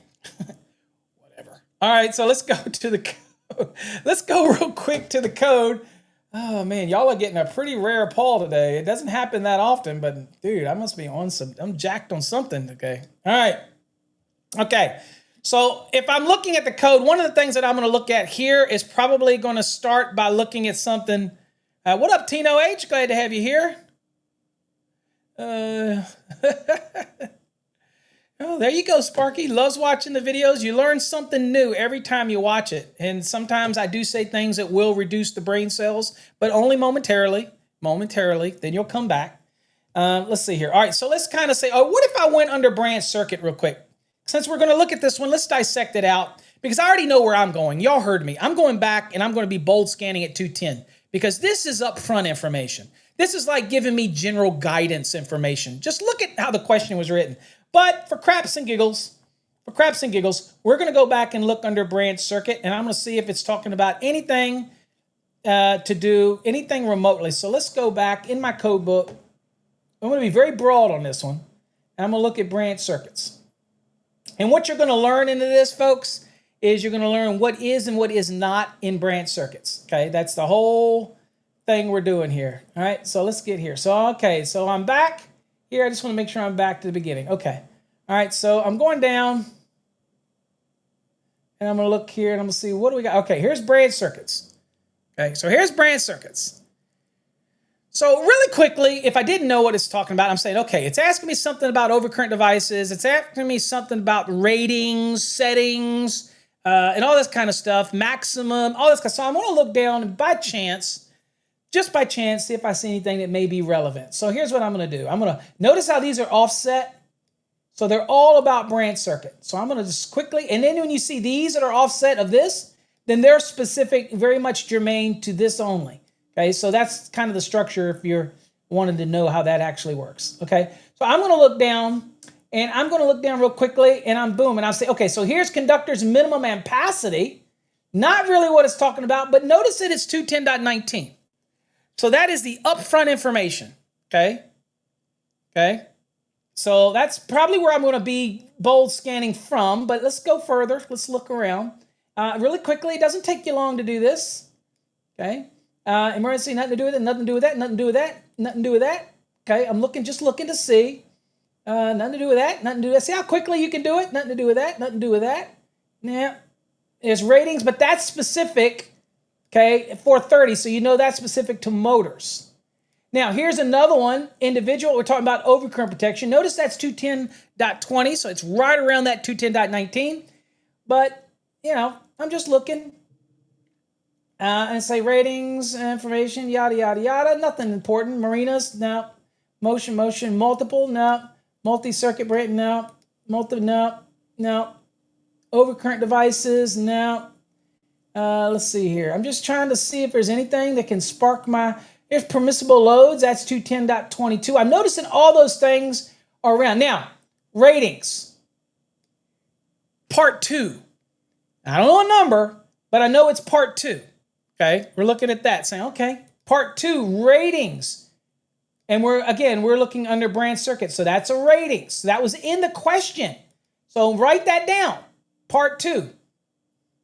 Whatever. All right, so let's go to the code. Let's go real quick to the code. Oh, man, y'all are getting a pretty rare Paul today. It doesn't happen that often, but, dude, I must be I'm jacked on something, okay? All right. Okay. So if I'm looking at the code, one of the things that I'm going to look at here is probably going to start by looking at something. What up, Tino H? Glad to have you here. Oh, there you go, Sparky. Loves watching the videos. You learn something new every time you watch it. And sometimes I do say things that will reduce the brain cells, but only momentarily. Then you'll come back. Let's see here. All right, so let's kind of say, what if I went under branch circuit real quick? Since we're going to look at this one, let's dissect it out because I already know where I'm going. Y'all heard me. I'm going back and I'm going to be bold scanning at 210 because this is upfront information. This is like giving me general guidance information. Just look at how the question was written. But for craps and giggles, we're going to go back and look under branch circuit and I'm going to see if it's talking about anything to do anything remotely. So let's go back in my code book. I'm going to be very broad on this one. And I'm going to look at branch circuits. And what you're going to learn into this, folks, is you're going to learn what is and what is not in branch circuits. Okay, that's the whole thing we're doing here. All right, so let's get here. So I'm back here. I just want to make sure I'm back to the beginning. Okay, all right, so I'm going down, and I'm going to look here, and I'm going to see what do we got. Okay, here's branch circuits. Okay, so here's branch circuits. So really quickly, if I didn't know what it's talking about, I'm saying, okay, it's asking me something about overcurrent devices. It's asking me something about ratings, settings, and all this kind of stuff, maximum, all this kind of stuff. So I'm going to look down and just by chance, see if I see anything that may be relevant. So here's what I'm going to do. I'm going to notice how these are offset. So they're all about branch circuit. So I'm going to just quickly, and then when you see these that are offset of this, then they're specific, very much germane to this only. Okay, so that's kind of the structure if you're wanting to know how that actually works. Okay, so I'm going to look down, and I'm going to look down real quickly, and I'll say, okay, so here's conductor's minimum ampacity. Not really what it's talking about, but notice that it's 210.19. So that is the upfront information. Okay, so that's probably where I'm going to be bold scanning from, but let's go further. Let's look around. Really quickly, it doesn't take you long to do this. Okay. Emergency, nothing to do with it, nothing to do with that, nothing to do with that, nothing to do with that. Okay, I'm just looking to see. Nothing to do with that, nothing to do with that. See how quickly you can do it? Nothing to do with that, nothing to do with that. Yeah, there's ratings, but that's specific, okay, 430, so you know that's specific to motors. Now, here's another one, individual. We're talking about overcurrent protection. Notice that's 210.20, so it's right around that 210.19. But, I'm just looking. And say ratings, information, yada, yada, yada. Nothing important. Marinas, no. Motion, multiple, no. Multi-circuit break, no. No. Overcurrent devices, no. Let's see here. I'm just trying to see if there's anything that can spark here's permissible loads. That's 210.22. I'm noticing all those things are around. Now, ratings. Part 2. I don't know a number, but I know it's part 2. Okay, we're looking at that, saying, okay, part 2, ratings. And we're looking under branch circuit. So that's a ratings. That was in the question. So write that down, part 2.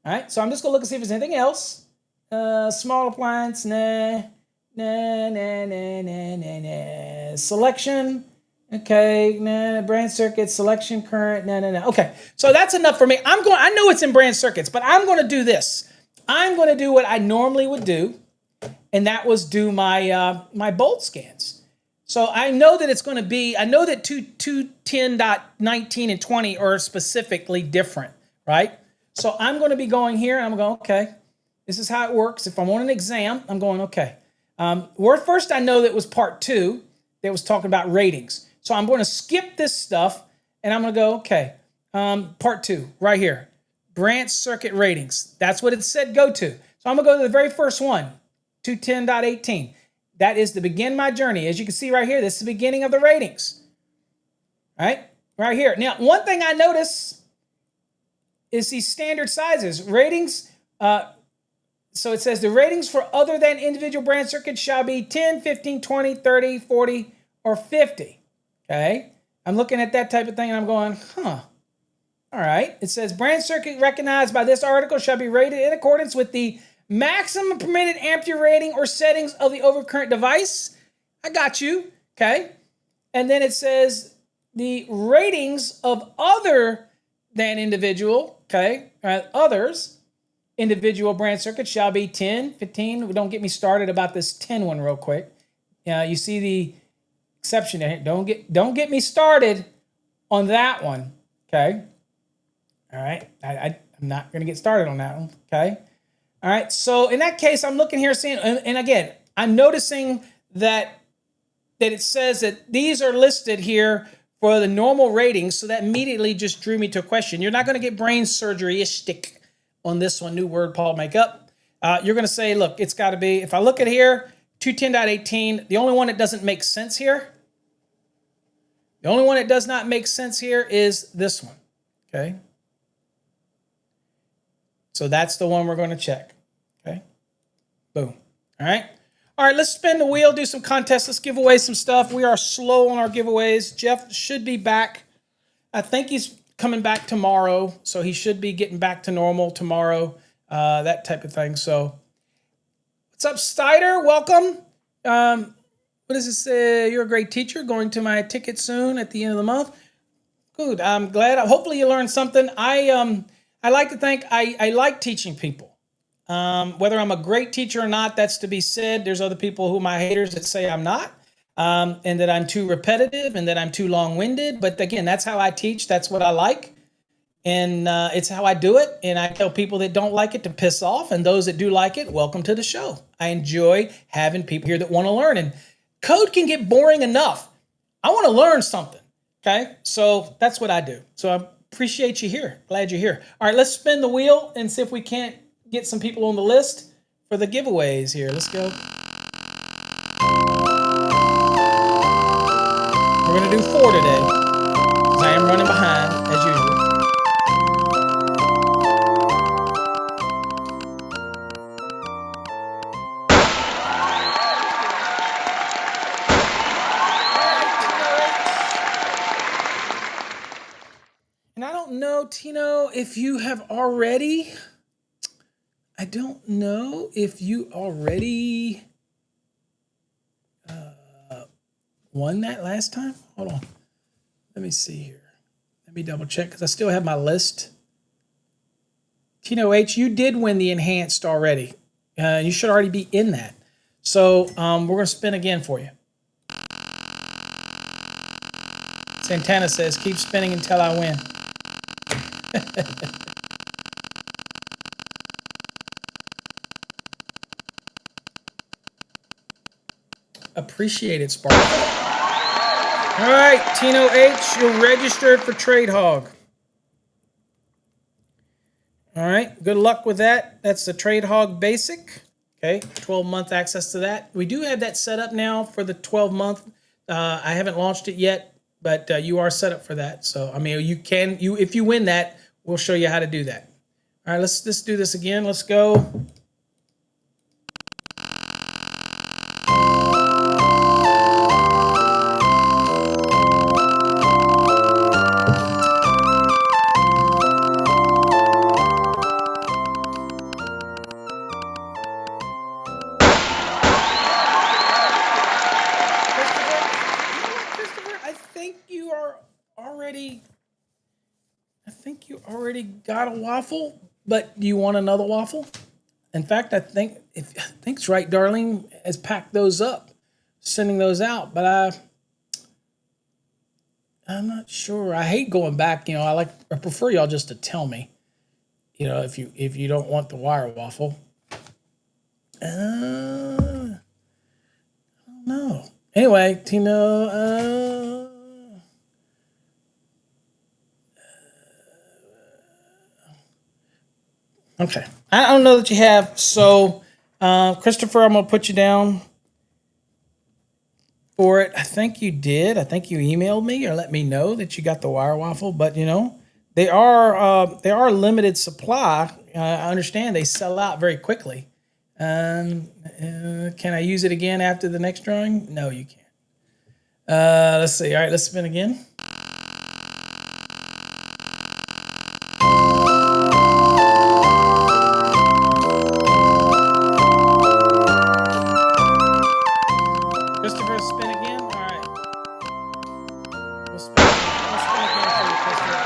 All right, so I'm just going to look and see if there's anything else. Small appliance, nah. Selection. Okay, branch circuits, selection current, Okay, so that's enough for me. I know it's in branch circuits, but I'm going to do this. I'm going to do what I normally would do, and that was do my my bolt scans. So I know that it's going to be, I know that 210.19 and 20 are specifically different, right? So I'm going to be going here, and I'm going, okay, this is how it works. If I'm on an exam, I'm going, okay. First, I know that was part 2 that was talking about ratings. So I'm going to skip this stuff, and I'm going to go, okay, part 2, right here, branch circuit ratings. That's what it said go to. So I'm going to go to the very first one, 210.18. That is to begin my journey. As you can see right here, this is the beginning of the ratings. All right here. Now, one thing I notice is these standard sizes. Ratings, so it says the ratings for other than individual branch circuits shall be 10, 15, 20, 30, 40, or 50. Okay? I'm looking at that type of thing and I'm going, huh. All right. It says branch circuit recognized by this article shall be rated in accordance with the maximum permitted ampere rating or settings of the overcurrent device. I got you. Okay. And then it says the ratings of other than individual, okay, others, individual branch circuits shall be 10, 15. Don't get me started about this 10 one real quick. You see the exception there. Don't get me started on that one. Okay. All right. I'm not going to get started on that one. Okay. All right. So in that case, I'm looking here seeing, and again, I'm noticing that it says that these are listed here for the normal ratings. So that immediately just drew me to a question. You're not going to get brain surgery-istic on this one, new word Paul make up. You're going to say, look, it's got to be, if I look at here, 210.18, the only one that doesn't make sense here, the only one that does not make sense here is this one, okay? So that's the one we're going to check, okay? Boom, all right? All right, let's spin the wheel, do some contests. Let's give away some stuff. We are slow on our giveaways. Jeff should be back. I think he's coming back tomorrow, so he should be getting back to normal tomorrow, that type of thing. So what's up, Steiner? Welcome. What does it say? You're a great teacher. Going to my ticket soon at the end of the month. Good. I'm glad. Hopefully you learned something. I like to think I like teaching people. Whether I'm a great teacher or not, that's to be said. There's other people who are my haters that say I'm not, and that I'm too repetitive and that I'm too long-winded. But again, that's how I teach. That's what I like. And it's how I do it. And I tell people that don't like it to piss off. And those that do like it, welcome to the show. I enjoy having people here that want to learn. And code can get boring enough. I want to learn something. Okay? So that's what I do. So I appreciate you here. Glad you're here. All right, let's spin the wheel and see if we can't get some people on the list for the giveaways here. Let's go. We're going to do 4 today because I am running behind as usual. And I don't know, Tino, if you have already... I don't know if you already won that last time. Hold on. Let me see here. Let me double check because I still have my list. Tino H, you did win the enhanced already. You should already be in that. So we're going to spin again for you. Santana says, keep spinning until I win. Appreciate it, Spark. All right, Tino H, you're registered for Trade Hog. All right, good luck with that. That's the Trade Hog Basic. Okay, 12-month access to that. We do have that set up now for the 12-month. I haven't launched it yet, but you are set up for that. So, I mean, if you win that, we'll show you how to do that. All right, let's just do this again. Let's go. already got a waffle, but you want another waffle? In fact, I think it's right. Darlene has packed those up, sending those out, but I'm not sure. I hate going back. I prefer y'all just to tell me. If you don't want the wire waffle. I don't know. Anyway, Tina. Okay. I don't know that you have. So, Christopher, I'm going to put you down for it. I think you did. I think you emailed me or let me know that you got the wire waffle. But, they are limited supply. I understand they sell out very quickly. Can I use it again after the next drawing? No, you can't. Let's see. All right, let's spin again. Christopher, spin again. All right. We'll spin again for you, Christopher.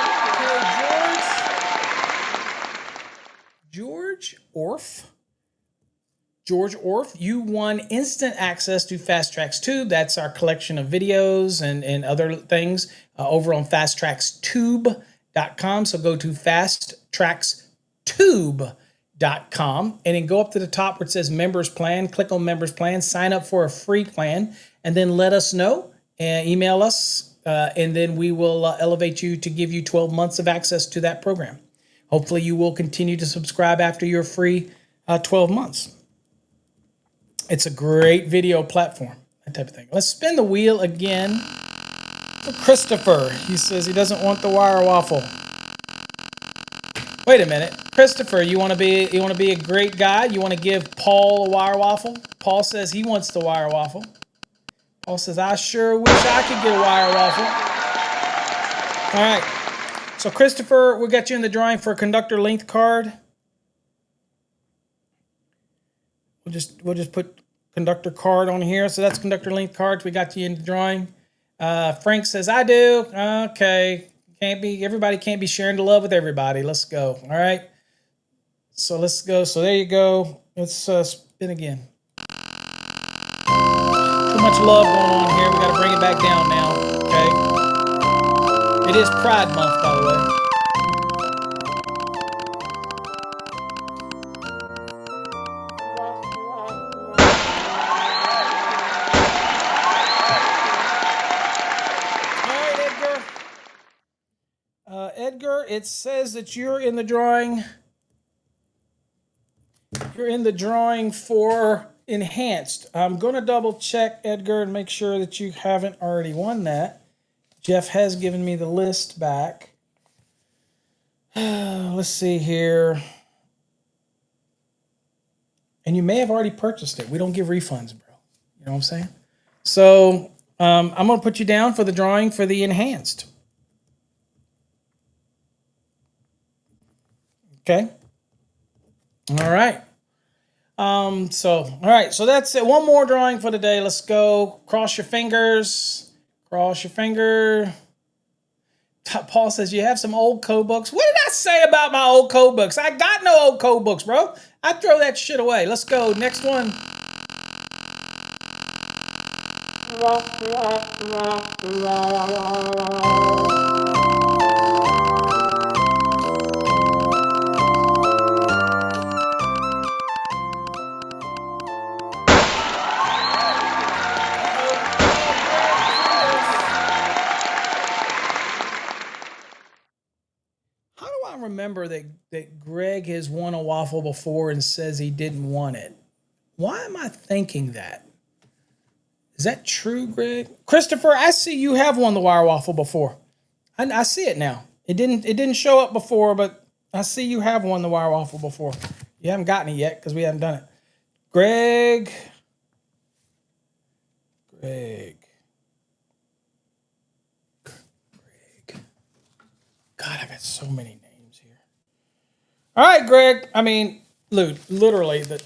Okay, George Orff, you won instant access to Fast Tracks Tube. That's our collection of videos and other things over on fasttrackstube.com. So go to fasttrackstube.com and then go up to the top where it says Members Plan. Click on Members Plan, sign up for a free plan, and then let us know and email us, and then we will elevate you to give you 12 months of access to that program. Hopefully you will continue to subscribe after your free 12 months. It's a great video platform, that type of thing. Let's spin the wheel again for Christopher. He says he doesn't want the wire waffle. Wait a minute, Christopher, you want to be a great guy? You want to give Paul a wire waffle? Paul says he wants the wire waffle. Paul says, I sure wish I could get a wire waffle. All right. So Christopher, we got you in the drawing for a conductor length card. We'll just put conductor card on here. So that's conductor length cards. We got you in the drawing. Frank says, I do. Okay. Everybody can't be sharing the love with everybody. Let's go. All right. So let's go. So there you go. Let's spin again. Too much love going on here. We got to bring it back down now. Okay. It is Pride Month, by the way. Edgar, it says that you're in the drawing. You're in the drawing for enhanced. I'm going to double check, Edgar, and make sure that you haven't already won that. Jeff has given me the list back. Let's see here. And you may have already purchased it. We don't give refunds, bro. You know what I'm saying? So I'm going to put you down for the drawing for the enhanced. Okay. All right. So that's it. One more drawing for the day. Let's go. Cross your fingers. Cross your finger. Paul says, you have some old code books. What did I say about my old code books? I got no old code books, bro. I throw that shit away. Let's go. Next one. Remember that Greg has won a waffle before and says he didn't want it. Why am I thinking that? Is that true, Greg? Christopher, I see you have won the wire waffle before. I see it now. It didn't show up before, but I see you have won the wire waffle before. You haven't gotten it yet because we haven't done it. Greg. God, I got so many names here. All right, Greg. I mean, literally the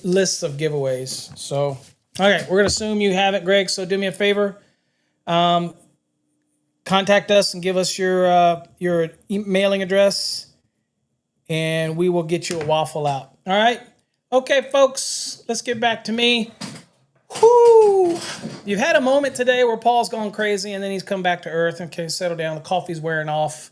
lists of giveaways. So, okay, we're going to assume you have it, Greg. So do me a favor. contact us and give us your mailing address, and we will get you a waffle out. All right. Okay, folks, let's get back to me. Whoo! You've had a moment today where Paul's gone crazy, and then he's come back to earth. Okay, settle down. The coffee's wearing off,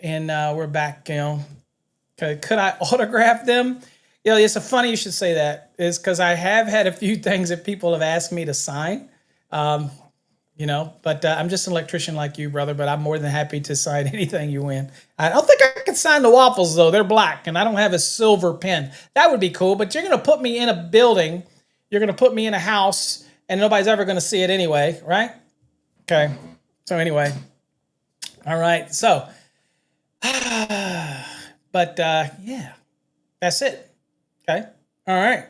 and we're back. Okay, could I autograph them? It's a funny you should say that. Is because I have had a few things that people have asked me to sign. But I'm just an electrician like you, brother. But I'm more than happy to sign anything you win. I don't think I can sign the waffles though. They're black, and I don't have a silver pen. That would be cool. But you're gonna put me in a building. You're gonna put me in a house, and nobody's ever gonna see it anyway, right? Okay. So anyway, all right. So, but yeah, that's it. Okay. All right.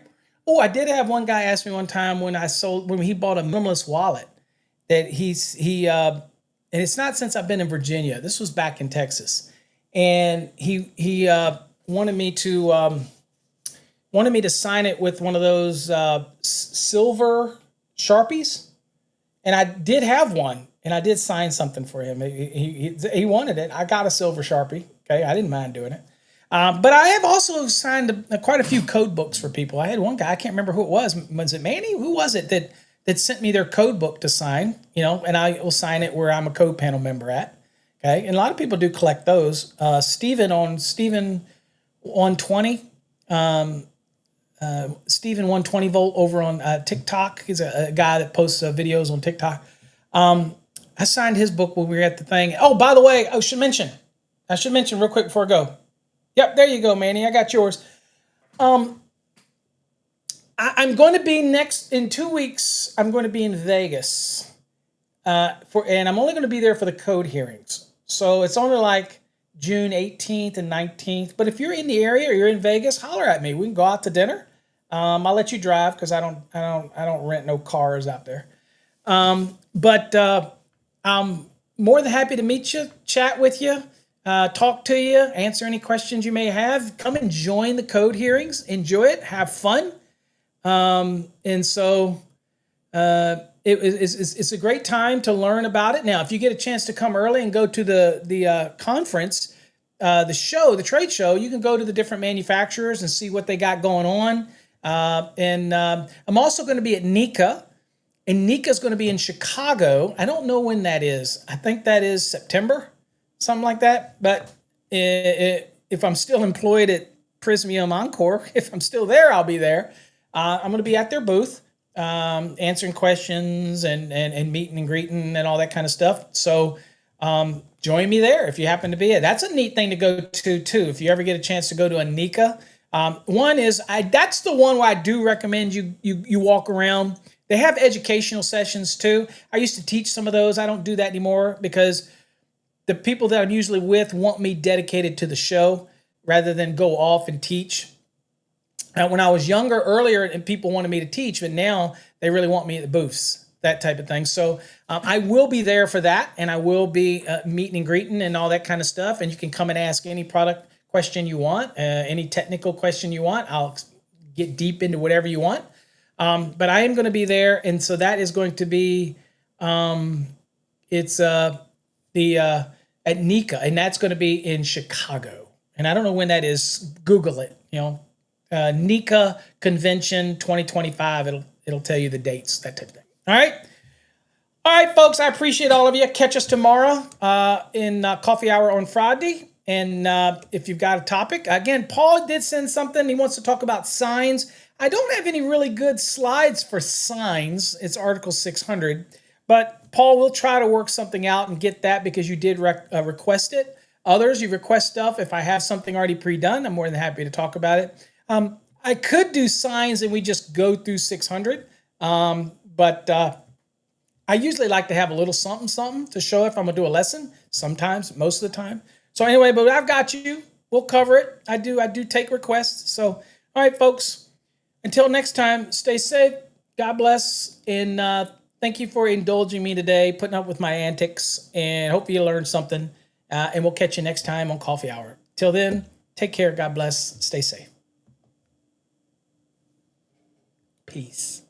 Oh, I did have one guy ask me one time when he bought a minimalist wallet that and it's not since I've been in Virginia. This was back in Texas, and he wanted me to sign it with one of those silver Sharpies, and I did have one, and I did sign something for him. He wanted it. I got a silver Sharpie. Okay, I didn't mind doing it. But I have also signed quite a few code books for people. I had one guy, I can't remember who it was. Was it Manny? Who was it that sent me their code book to sign? And I will sign it where I'm a code panel member at. Okay, and a lot of people do collect those. Steven 120, Steven 120 volt over on TikTok. He's a guy that posts videos on TikTok. I signed his book when we were at the thing. Oh, by the way, I should mention real quick before I go. Yep, there you go, Manny. I got yours. I'm going to be in 2 weeks. I'm going to be in Vegas, and I'm only going to be there for the code hearings. So it's only like June 18th and 19th. But if you're in the area or you're in Vegas, holler at me. We can go out to dinner. I'll let you drive because I don't rent no cars out there. But I'm more than happy to meet you, chat with you. Talk to you, answer any questions you may have. Come and join the code hearings. Enjoy it. Have fun. And so it's a great time to learn about it. Now, if you get a chance to come early and go to the conference, the trade show, you can go to the different manufacturers and see what they got going on. And I'm also going to be at NECA. And NECA is going to be in Chicago. I don't know when that is. I think that is September. Something like that. But if I'm still employed at Prismium Encore, if I'm still there, I'll be there. I'm going to be at their booth, answering questions and meeting and greeting and all that kind of stuff. So join me there if you happen to be it. That's a neat thing to go to too. If you ever get a chance to go to a NECA, that's the one where I do recommend you walk around. They have educational sessions too. I used to teach some of those. I don't do that anymore because the people that I'm usually with want me dedicated to the show rather than go off and teach. When I was younger, earlier, and people wanted me to teach, but now they really want me at the booths, that type of thing. So I will be there for that, and I will be meeting and greeting and all that kind of stuff. And you can come and ask any product question you want, any technical question you want. I'll get deep into whatever you want. But I am going to be there, and so that is going to be at NECA, and that's going to be in Chicago. And I don't know when that is. Google it. NECA Convention 2025. It'll tell you the dates, that type of thing. All right, folks. I appreciate all of you. Catch us tomorrow in Coffee Hour on Friday. And if you've got a topic, again, Paul did send something. He wants to talk about signs. I don't have any really good slides for signs. It's Article 600. But Paul will try to work something out and get that because you did request it. Others, you request stuff. If I have something already pre-done, I'm more than happy to talk about it. I could do signs and we just go through 600. But I usually like to have a little something to show if I'm going to do a lesson. Sometimes, most of the time. So anyway, but I've got you. We'll cover it. I do take requests. So, all right, folks. Until next time, stay safe. God bless. And thank you for indulging me today, putting up with my antics, and hope you learned something. And we'll catch you next time on Coffee Hour. Till then, take care. God bless. Stay safe. Peace.